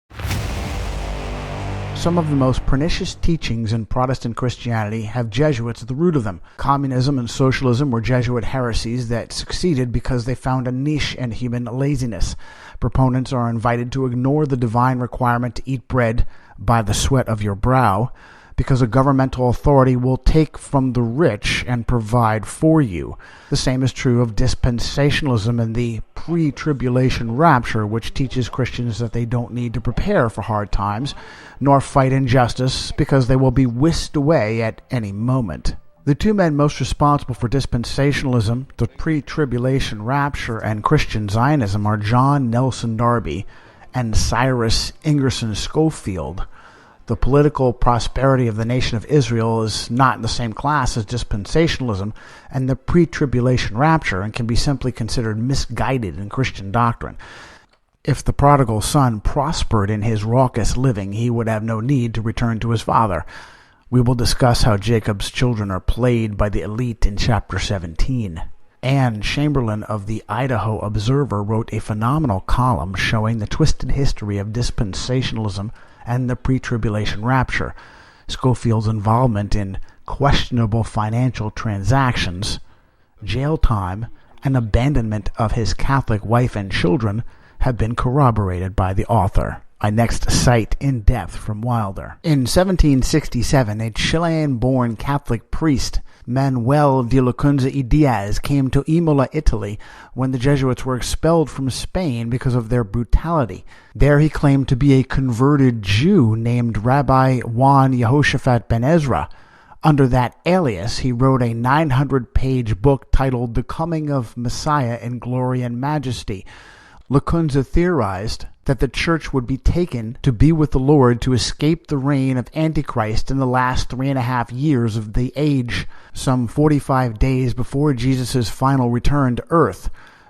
Some of the most pernicious teachings in Protestant Christianity have Jesuits at the root of them. Communism and socialism were Jesuit heresies that succeeded because they found a niche in human laziness. Proponents are invited to ignore the divine requirement to eat bread by the sweat of your brow, because a governmental authority will take from the rich and provide for you. The same is true of dispensationalism and the pre-tribulation rapture, which teaches Christians that they don't need to prepare for hard times, nor fight injustice, because they will be whisked away at any moment. The two men most responsible for dispensationalism, the pre-tribulation rapture, and Christian Zionism are John Nelson Darby and Cyrus Ingerson Schofield. The political prosperity of the nation of Israel is not in the same class as dispensationalism and the pre-tribulation rapture, and can be simply considered misguided in Christian doctrine. If the prodigal son prospered in his raucous living, he would have no need to return to his father. We will discuss how Jacob's children are played by the elite in chapter 17. Anne Chamberlain of the Idaho Observer wrote a phenomenal column showing the twisted history of dispensationalism and the pre-tribulation rapture, Scofield's involvement in questionable financial transactions, jail time, and abandonment of his Catholic wife and children have been corroborated by the author. I next cite in depth from Wilder. In 1767, a Chilean-born Catholic priest, Manuel de Lacunza y Diaz, came to Imola, Italy, when the Jesuits were expelled from Spain because of their brutality. There he claimed to be a converted Jew named Rabbi Juan Yehoshaphat ben Ezra. Under that alias, he wrote a 900-page book titled The Coming of Messiah in Glory and Majesty. Lacunza theorized that the church would be taken to be with the Lord to escape the reign of Antichrist in the last 3.5 years of the age, some 45 days before Jesus' final return to earth.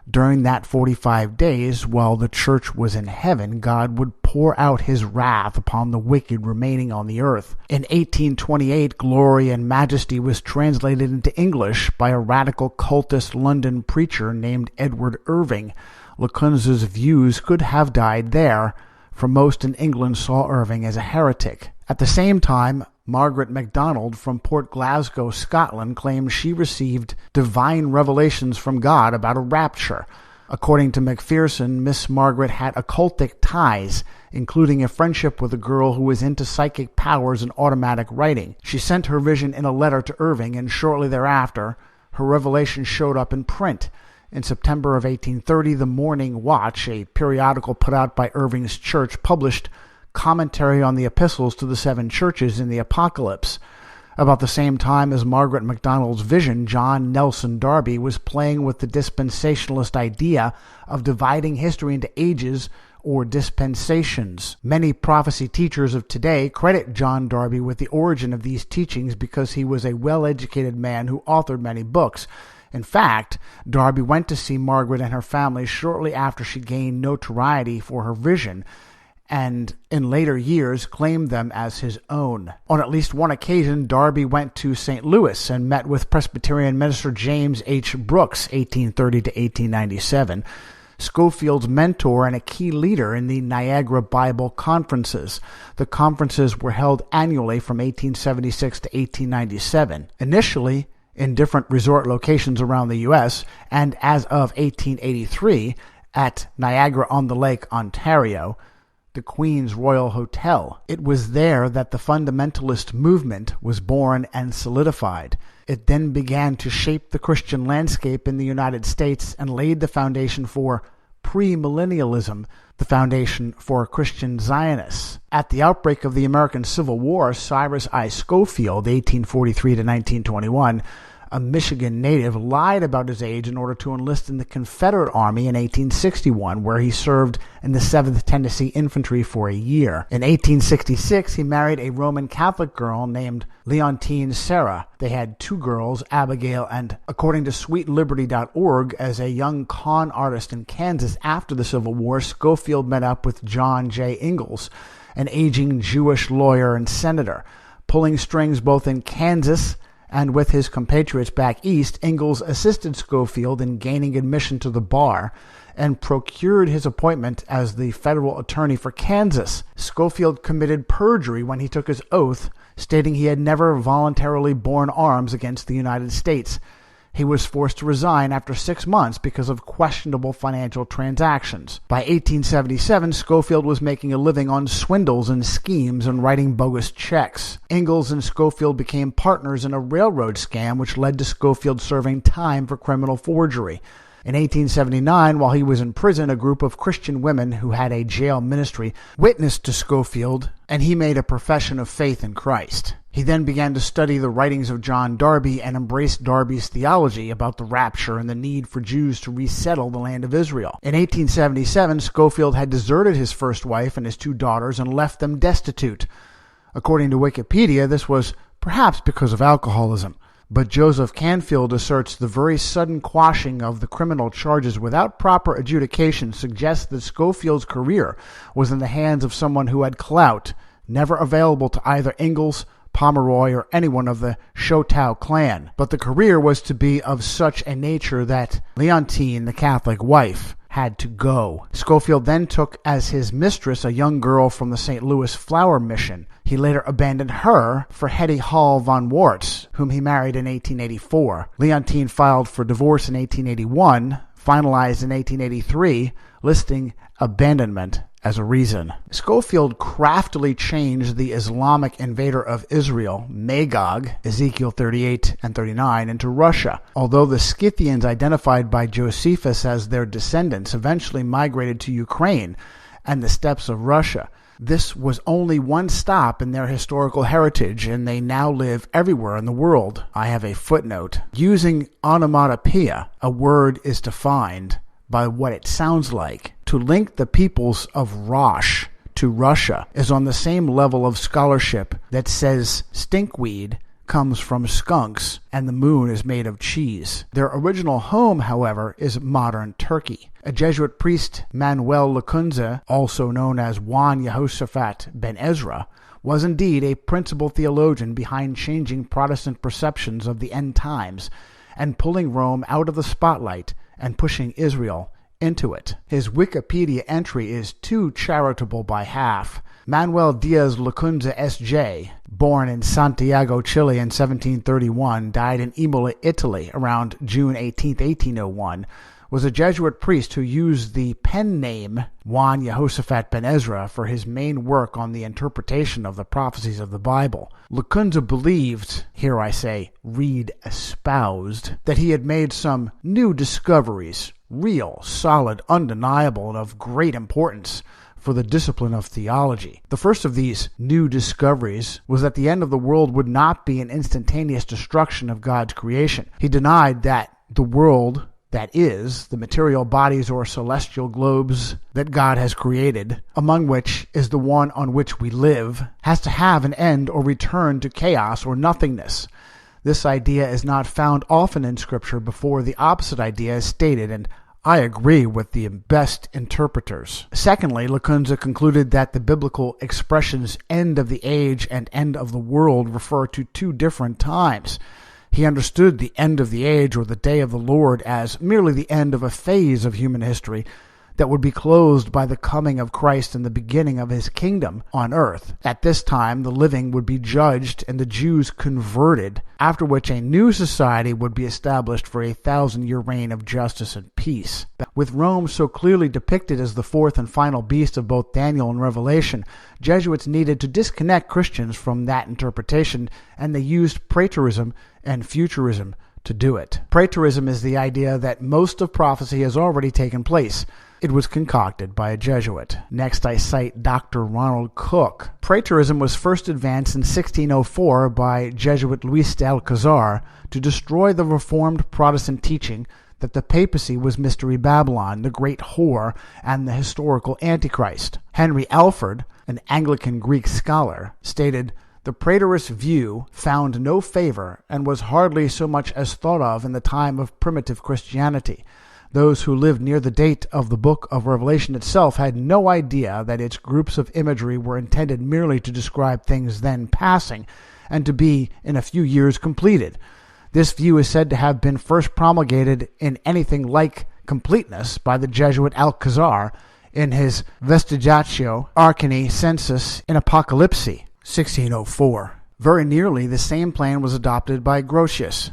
During that 45 days, while the church was in heaven, God would pour out his wrath upon the wicked remaining on the earth. In 1828, Glory and Majesty was translated into English by a radical cultist London preacher named Edward Irving. Lacunza's views could have died there, for most in England saw Irving as a heretic. At the same time, Margaret MacDonald from Port Glasgow, Scotland, claimed she received divine revelations from God about a rapture. According to Macpherson, Miss Margaret had occultic ties, including a friendship with a girl who was into psychic powers and automatic writing. She sent her vision in a letter to Irving, and shortly thereafter, her revelation showed up in print. In September of 1830, the Morning Watch, a periodical put out by Irving's church, published commentary on the epistles to the 7 churches in the Apocalypse. About the same time as Margaret MacDonald's vision, John Nelson Darby was playing with the dispensationalist idea of dividing history into ages or dispensations. Many prophecy teachers of today credit John Darby with the origin of these teachings because he was a well-educated man who authored many books. In fact, Darby went to see Margaret and her family shortly after she gained notoriety for her vision, and in later years claimed them as his own. On at least one occasion, Darby went to St. Louis and met with Presbyterian minister James H. Brooks, 1830 to 1897, Scofield's mentor and a key leader in the Niagara Bible Conferences. The conferences were held annually from 1876 to 1897. Initially, in different resort locations around the U.S., and as of 1883, at Niagara-on-the-Lake, Ontario, the Queen's Royal Hotel. It was there that the fundamentalist movement was born and solidified. It then began to shape the Christian landscape in the United States and laid the foundation for premillennialism, the foundation for Christian Zionists. At the outbreak of the American Civil War, Cyrus I. Scofield, 1843 to 1921, a Michigan native, lied about his age in order to enlist in the Confederate Army in 1861, where he served in the 7th Tennessee Infantry for a year. In 1866, he married a Roman Catholic girl named Leontine Sarah. They had 2 girls, Abigail and, according to SweetLiberty.org, as a young con artist in Kansas after the Civil War, Scofield met up with John J. Ingalls, an aging Jewish lawyer and senator. Pulling strings both in Kansas and with his compatriots back east, Ingalls assisted Scofield in gaining admission to the bar and procured his appointment as the federal attorney for Kansas. Scofield committed perjury when he took his oath, stating he had never voluntarily borne arms against the United States. He was forced to resign after 6 months because of questionable financial transactions. By 1877, Scofield was making a living on swindles and schemes and writing bogus checks. Ingalls and Scofield became partners in a railroad scam, which led to Scofield serving time for criminal forgery. In 1879, while he was in prison, a group of Christian women who had a jail ministry witnessed to Scofield, and he made a profession of faith in Christ. He then began to study the writings of John Darby and embraced Darby's theology about the rapture and the need for Jews to resettle the land of Israel. In 1877, Scofield had deserted his first wife and his 2 daughters and left them destitute. According to Wikipedia, this was perhaps because of alcoholism. But Joseph Canfield asserts the very sudden quashing of the criminal charges without proper adjudication suggests that Schofield's career was in the hands of someone who had clout, never available to either Ingalls, Pomeroy, or anyone of the Chouteau clan. But the career was to be of such a nature that Leontine, the Catholic wife, had to go. Schofield then took as his mistress a young girl from the St. Louis Flower Mission. He later abandoned her for Hetty Hall von Wartz, whom he married in 1884. Leontine filed for divorce in 1881, finalized in 1883, listing abandonment as a reason. Schofield craftily changed the Islamic invader of Israel, Magog, Ezekiel 38 and 39, into Russia. Although the Scythians identified by Josephus as their descendants eventually migrated to Ukraine and the steppes of Russia, this was only one stop in their historical heritage, and they now live everywhere in the world. I have a footnote. Using onomatopoeia, a word is defined by what it sounds like. To link the peoples of Rosh to Russia is on the same level of scholarship that says stinkweed comes from skunks and the moon is made of cheese. Their original home, however, is modern Turkey. A Jesuit priest, Manuel Lacunza, also known as Juan Jehoshaphat ben Ezra, was indeed a principal theologian behind changing Protestant perceptions of the end times and pulling Rome out of the spotlight and pushing Israel into it. His Wikipedia entry is too charitable by half. Manuel Diaz Lacunza S.J., born in Santiago, Chile in 1731, died in Imola, Italy around June 18, 1801, was a Jesuit priest who used the pen name Juan Jehoshaphat ben Ezra for his main work on the interpretation of the prophecies of the Bible. Lacunza believed, here I say, read espoused, that he had made some new discoveries, real, solid, undeniable, and of great importance for the discipline of theology. The first of these new discoveries was that the end of the world would not be an instantaneous destruction of God's creation. He denied that the world, that is, the material bodies or celestial globes that God has created, among which is the one on which we live, has to have an end or return to chaos or nothingness. This idea is not found often in Scripture before the opposite idea is stated, and I agree with the best interpreters. Secondly, Lacunza concluded that the biblical expressions end of the age and end of the world refer to two different times. He understood the end of the age or the day of the Lord as merely the end of a phase of human history that would be closed by the coming of Christ and the beginning of his kingdom on earth. At this time, the living would be judged and the Jews converted, after which a new society would be established for a 1,000-year reign of justice and peace. With Rome so clearly depicted as the fourth and final beast of both Daniel and Revelation, Jesuits needed to disconnect Christians from that interpretation, and they used preterism and futurism to do it. Preterism is the idea that most of prophecy has already taken place. It was concocted by a Jesuit. Next, I cite Dr. Ronald Cook. Preterism was first advanced in 1604 by Jesuit Luis de Alcazar to destroy the Reformed Protestant teaching that the papacy was Mystery Babylon, the great whore, and the historical Antichrist. Henry Alford, an Anglican Greek scholar, stated, "The preterist view found no favor and was hardly so much as thought of in the time of primitive Christianity. Those who lived near the date of the book of Revelation itself had no idea that its groups of imagery were intended merely to describe things then passing and to be in a few years completed. This view is said to have been first promulgated in anything like completeness by the Jesuit Alcazar in his Vestigatio Arcani Census in Apocalypse, 1604. Very nearly the same plan was adopted by Grotius.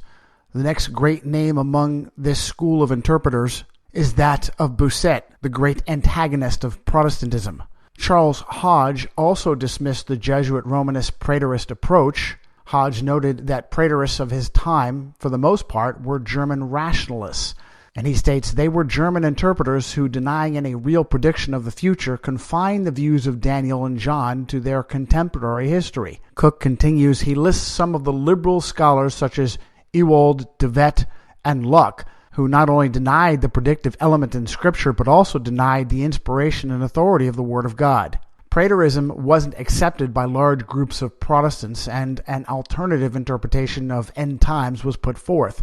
The next great name among this school of interpreters is that of Bossuet, the great antagonist of Protestantism. Charles Hodge also dismissed the Jesuit Romanist preterist approach. Hodge noted that preterists of his time, for the most part, were German rationalists, and he states they were German interpreters who, denying any real prediction of the future, confined the views of Daniel and John to their contemporary history. Cook continues, he lists some of the liberal scholars such as Ewald, de Wet, and Luck, who not only denied the predictive element in Scripture, but also denied the inspiration and authority of the Word of God. Praterism wasn't accepted by large groups of Protestants, and an alternative interpretation of end times was put forth.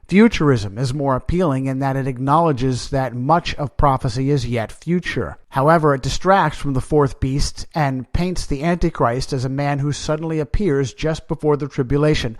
Futurism is more appealing in that it acknowledges that much of prophecy is yet future. However, it distracts from the fourth beast and paints the Antichrist as a man who suddenly appears just before the tribulation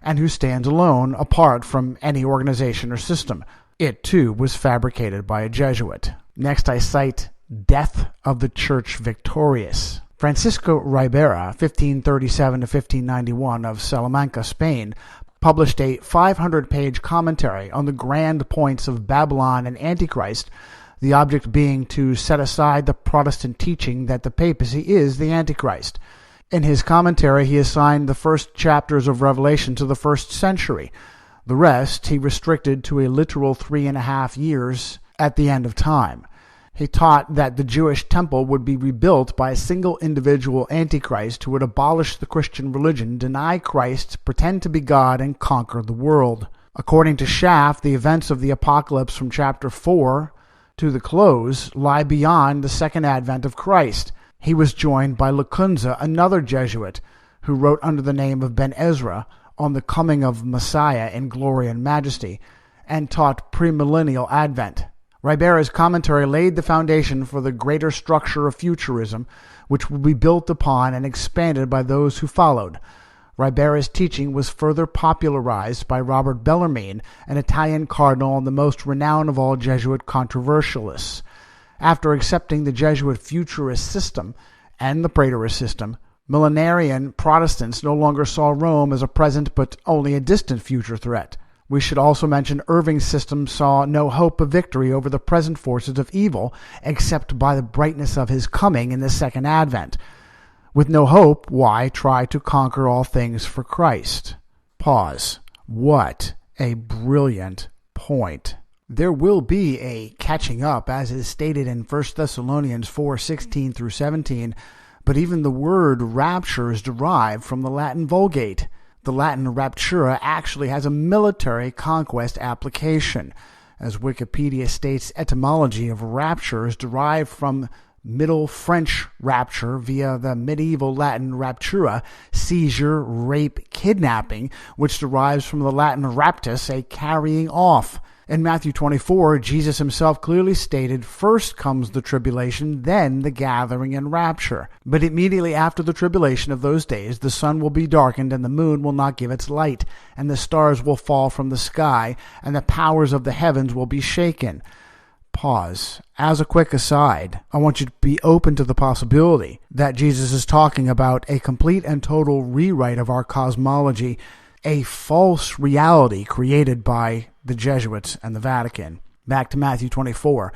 and who stands alone, apart from any organization or system. It, too, was fabricated by a Jesuit. Next, I cite Death of the Church Victorious. Francisco Ribera, 1537 to 1591, of Salamanca, Spain, published a 500-page commentary on the grand points of Babylon and Antichrist, the object being to set aside the Protestant teaching that the papacy is the Antichrist. In his commentary, he assigned the first chapters of Revelation to the 1st century. The rest he restricted to a literal 3.5 years at the end of time. He taught that the Jewish temple would be rebuilt by a single individual Antichrist who would abolish the Christian religion, deny Christ, pretend to be God, and conquer the world. According to Schaff, the events of the apocalypse from chapter 4 to the close lie beyond the second advent of Christ. He was joined by Lacunza, another Jesuit, who wrote under the name of Ben Ezra on the coming of Messiah in glory and majesty, and taught premillennial advent. Ribera's commentary laid the foundation for the greater structure of futurism, which would be built upon and expanded by those who followed. Ribera's teaching was further popularized by Robert Bellarmine, an Italian cardinal and the most renowned of all Jesuit controversialists. After accepting the Jesuit futurist system and the Praterist system, millenarian Protestants no longer saw Rome as a present but only a distant future threat. We should also mention Irving's system saw no hope of victory over the present forces of evil except by the brightness of his coming in the second advent. With no hope, why try to conquer all things for Christ? Pause. What a brilliant point. There will be a catching up, as is stated in 1 Thessalonians 4:16 through 17, but even the word rapture is derived from the Latin Vulgate. The Latin raptura actually has a military conquest application. As Wikipedia states, etymology of rapture is derived from Middle French rapture via the medieval Latin raptura, seizure, rape, kidnapping, which derives from the Latin raptus, a carrying off. In Matthew 24, Jesus himself clearly stated, first comes the tribulation, then the gathering and rapture. But immediately after the tribulation of those days, the sun will be darkened, and the moon will not give its light, and the stars will fall from the sky, and the powers of the heavens will be shaken. Pause. As a quick aside, I want you to be open to the possibility that Jesus is talking about a complete and total rewrite of our cosmology, a false reality created by the Jesuits and the Vatican. Back to Matthew 24.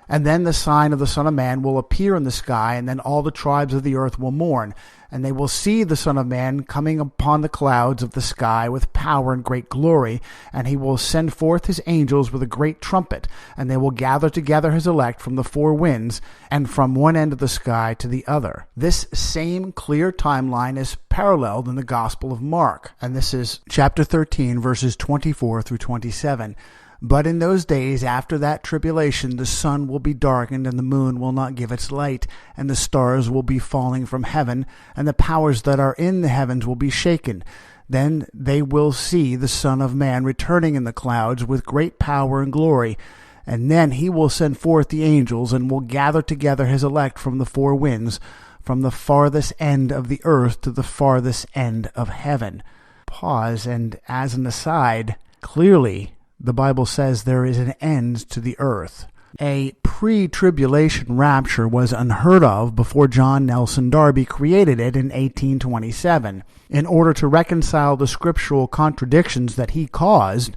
And then the sign of the Son of Man will appear in the sky, and then all the tribes of the earth will mourn. And they will see the Son of Man coming upon the clouds of the sky with power and great glory. And he will send forth his angels with a great trumpet, and they will gather together his elect from the four winds, and from one end of the sky to the other. This same clear timeline is paralleled in the Gospel of Mark. And this is chapter 13, verses 24 through 27. But in those days after that tribulation, the sun will be darkened, and the moon will not give its light, and the stars will be falling from heaven, and the powers that are in the heavens will be shaken. Then they will see the Son of Man returning in the clouds with great power and glory. And then he will send forth the angels, and will gather together his elect from the four winds, from the farthest end of the earth to the farthest end of heaven. Pause, and as an aside, clearly the Bible says there is an end to the earth. A pre-tribulation rapture was unheard of before John Nelson Darby created it in 1827. In order to reconcile the scriptural contradictions that he caused,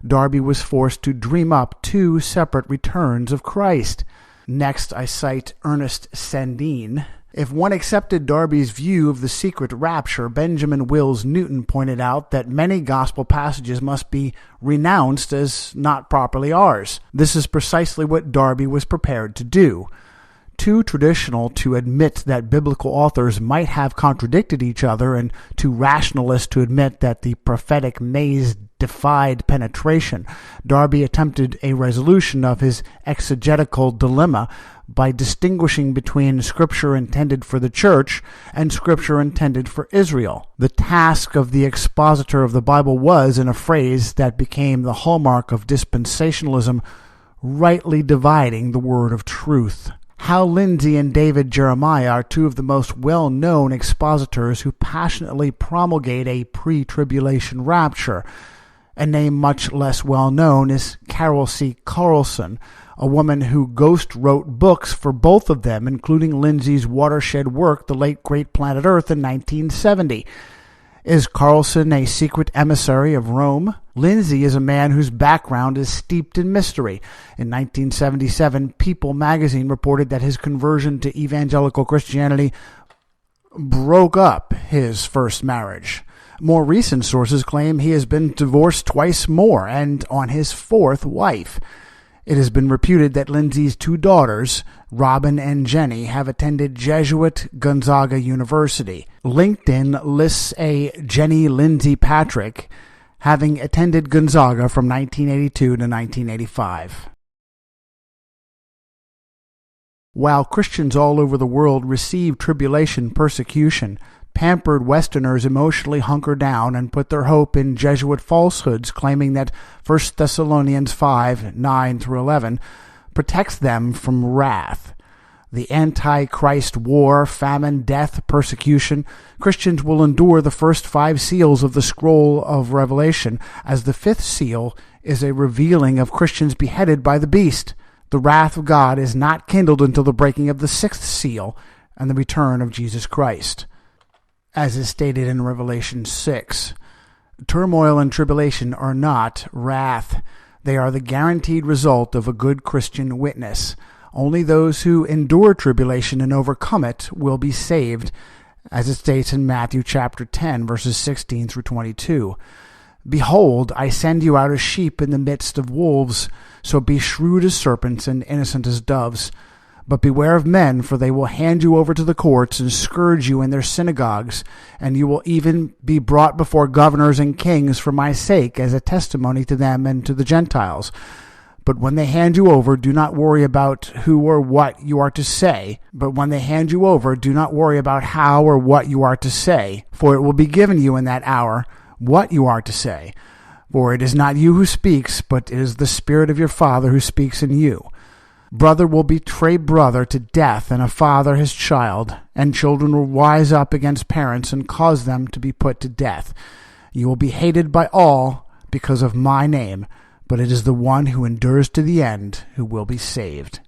Darby was forced to dream up two separate returns of Christ. Next, I cite Ernest Sandine. If one accepted Darby's view of the secret rapture, Benjamin Wills Newton pointed out that many gospel passages must be renounced as not properly ours. This is precisely what Darby was prepared to do. Too traditional to admit that biblical authors might have contradicted each other, and too rationalist to admit that the prophetic maze defied penetration, Darby attempted a resolution of his exegetical dilemma by distinguishing between Scripture intended for the church and Scripture intended for Israel. The task of the expositor of the Bible was, in a phrase that became the hallmark of dispensationalism, rightly dividing the word of truth. Hal Lindsey and David Jeremiah are two of the most well-known expositors who passionately promulgate a pre-tribulation rapture. A name much less well-known is Carol C. Carlson, a woman who ghost-wrote books for both of them, including Lindsey's watershed work, The Late Great Planet Earth, in 1970. Is Carlson a secret emissary of Rome? Lindsey is a man whose background is steeped in mystery. In 1977, People magazine reported that his conversion to evangelical Christianity broke up his first marriage. More recent sources claim he has been divorced twice more and on his fourth wife. It has been reputed that Lindsey's two daughters, Robin and Jenny, have attended Jesuit Gonzaga University. LinkedIn lists a Jenny Lindsey Patrick having attended Gonzaga from 1982 to 1985. While Christians all over the world receive tribulation persecution, pampered Westerners emotionally hunker down and put their hope in Jesuit falsehoods claiming that 1 Thessalonians 5:9-11 protects them from wrath. The Antichrist war, famine, death, persecution, Christians will endure the first 5 seals of the scroll of Revelation, as the 5th seal is a revealing of Christians beheaded by the beast. The wrath of God is not kindled until the breaking of the 6th seal and the return of Jesus Christ. As is stated in Revelation 6, turmoil and tribulation are not wrath. They are the guaranteed result of a good Christian witness. Only those who endure tribulation and overcome it will be saved, as it states in Matthew chapter 10, verses 16 through 22. Behold, I send you out as sheep in the midst of wolves, so be shrewd as serpents and innocent as doves. But beware of men, for they will hand you over to the courts and scourge you in their synagogues, and you will even be brought before governors and kings for my sake as a testimony to them and to the Gentiles. But when they hand you over, do not worry about who or what you are to say. But when they hand you over, do not worry about how or what you are to say, for it will be given you in that hour what you are to say. For it is not you who speaks, but it is the Spirit of your Father who speaks in you. Brother will betray brother to death, and a father his child, and children will rise up against parents and cause them to be put to death. You will be hated by all because of my name, but it is the one who endures to the end who will be saved.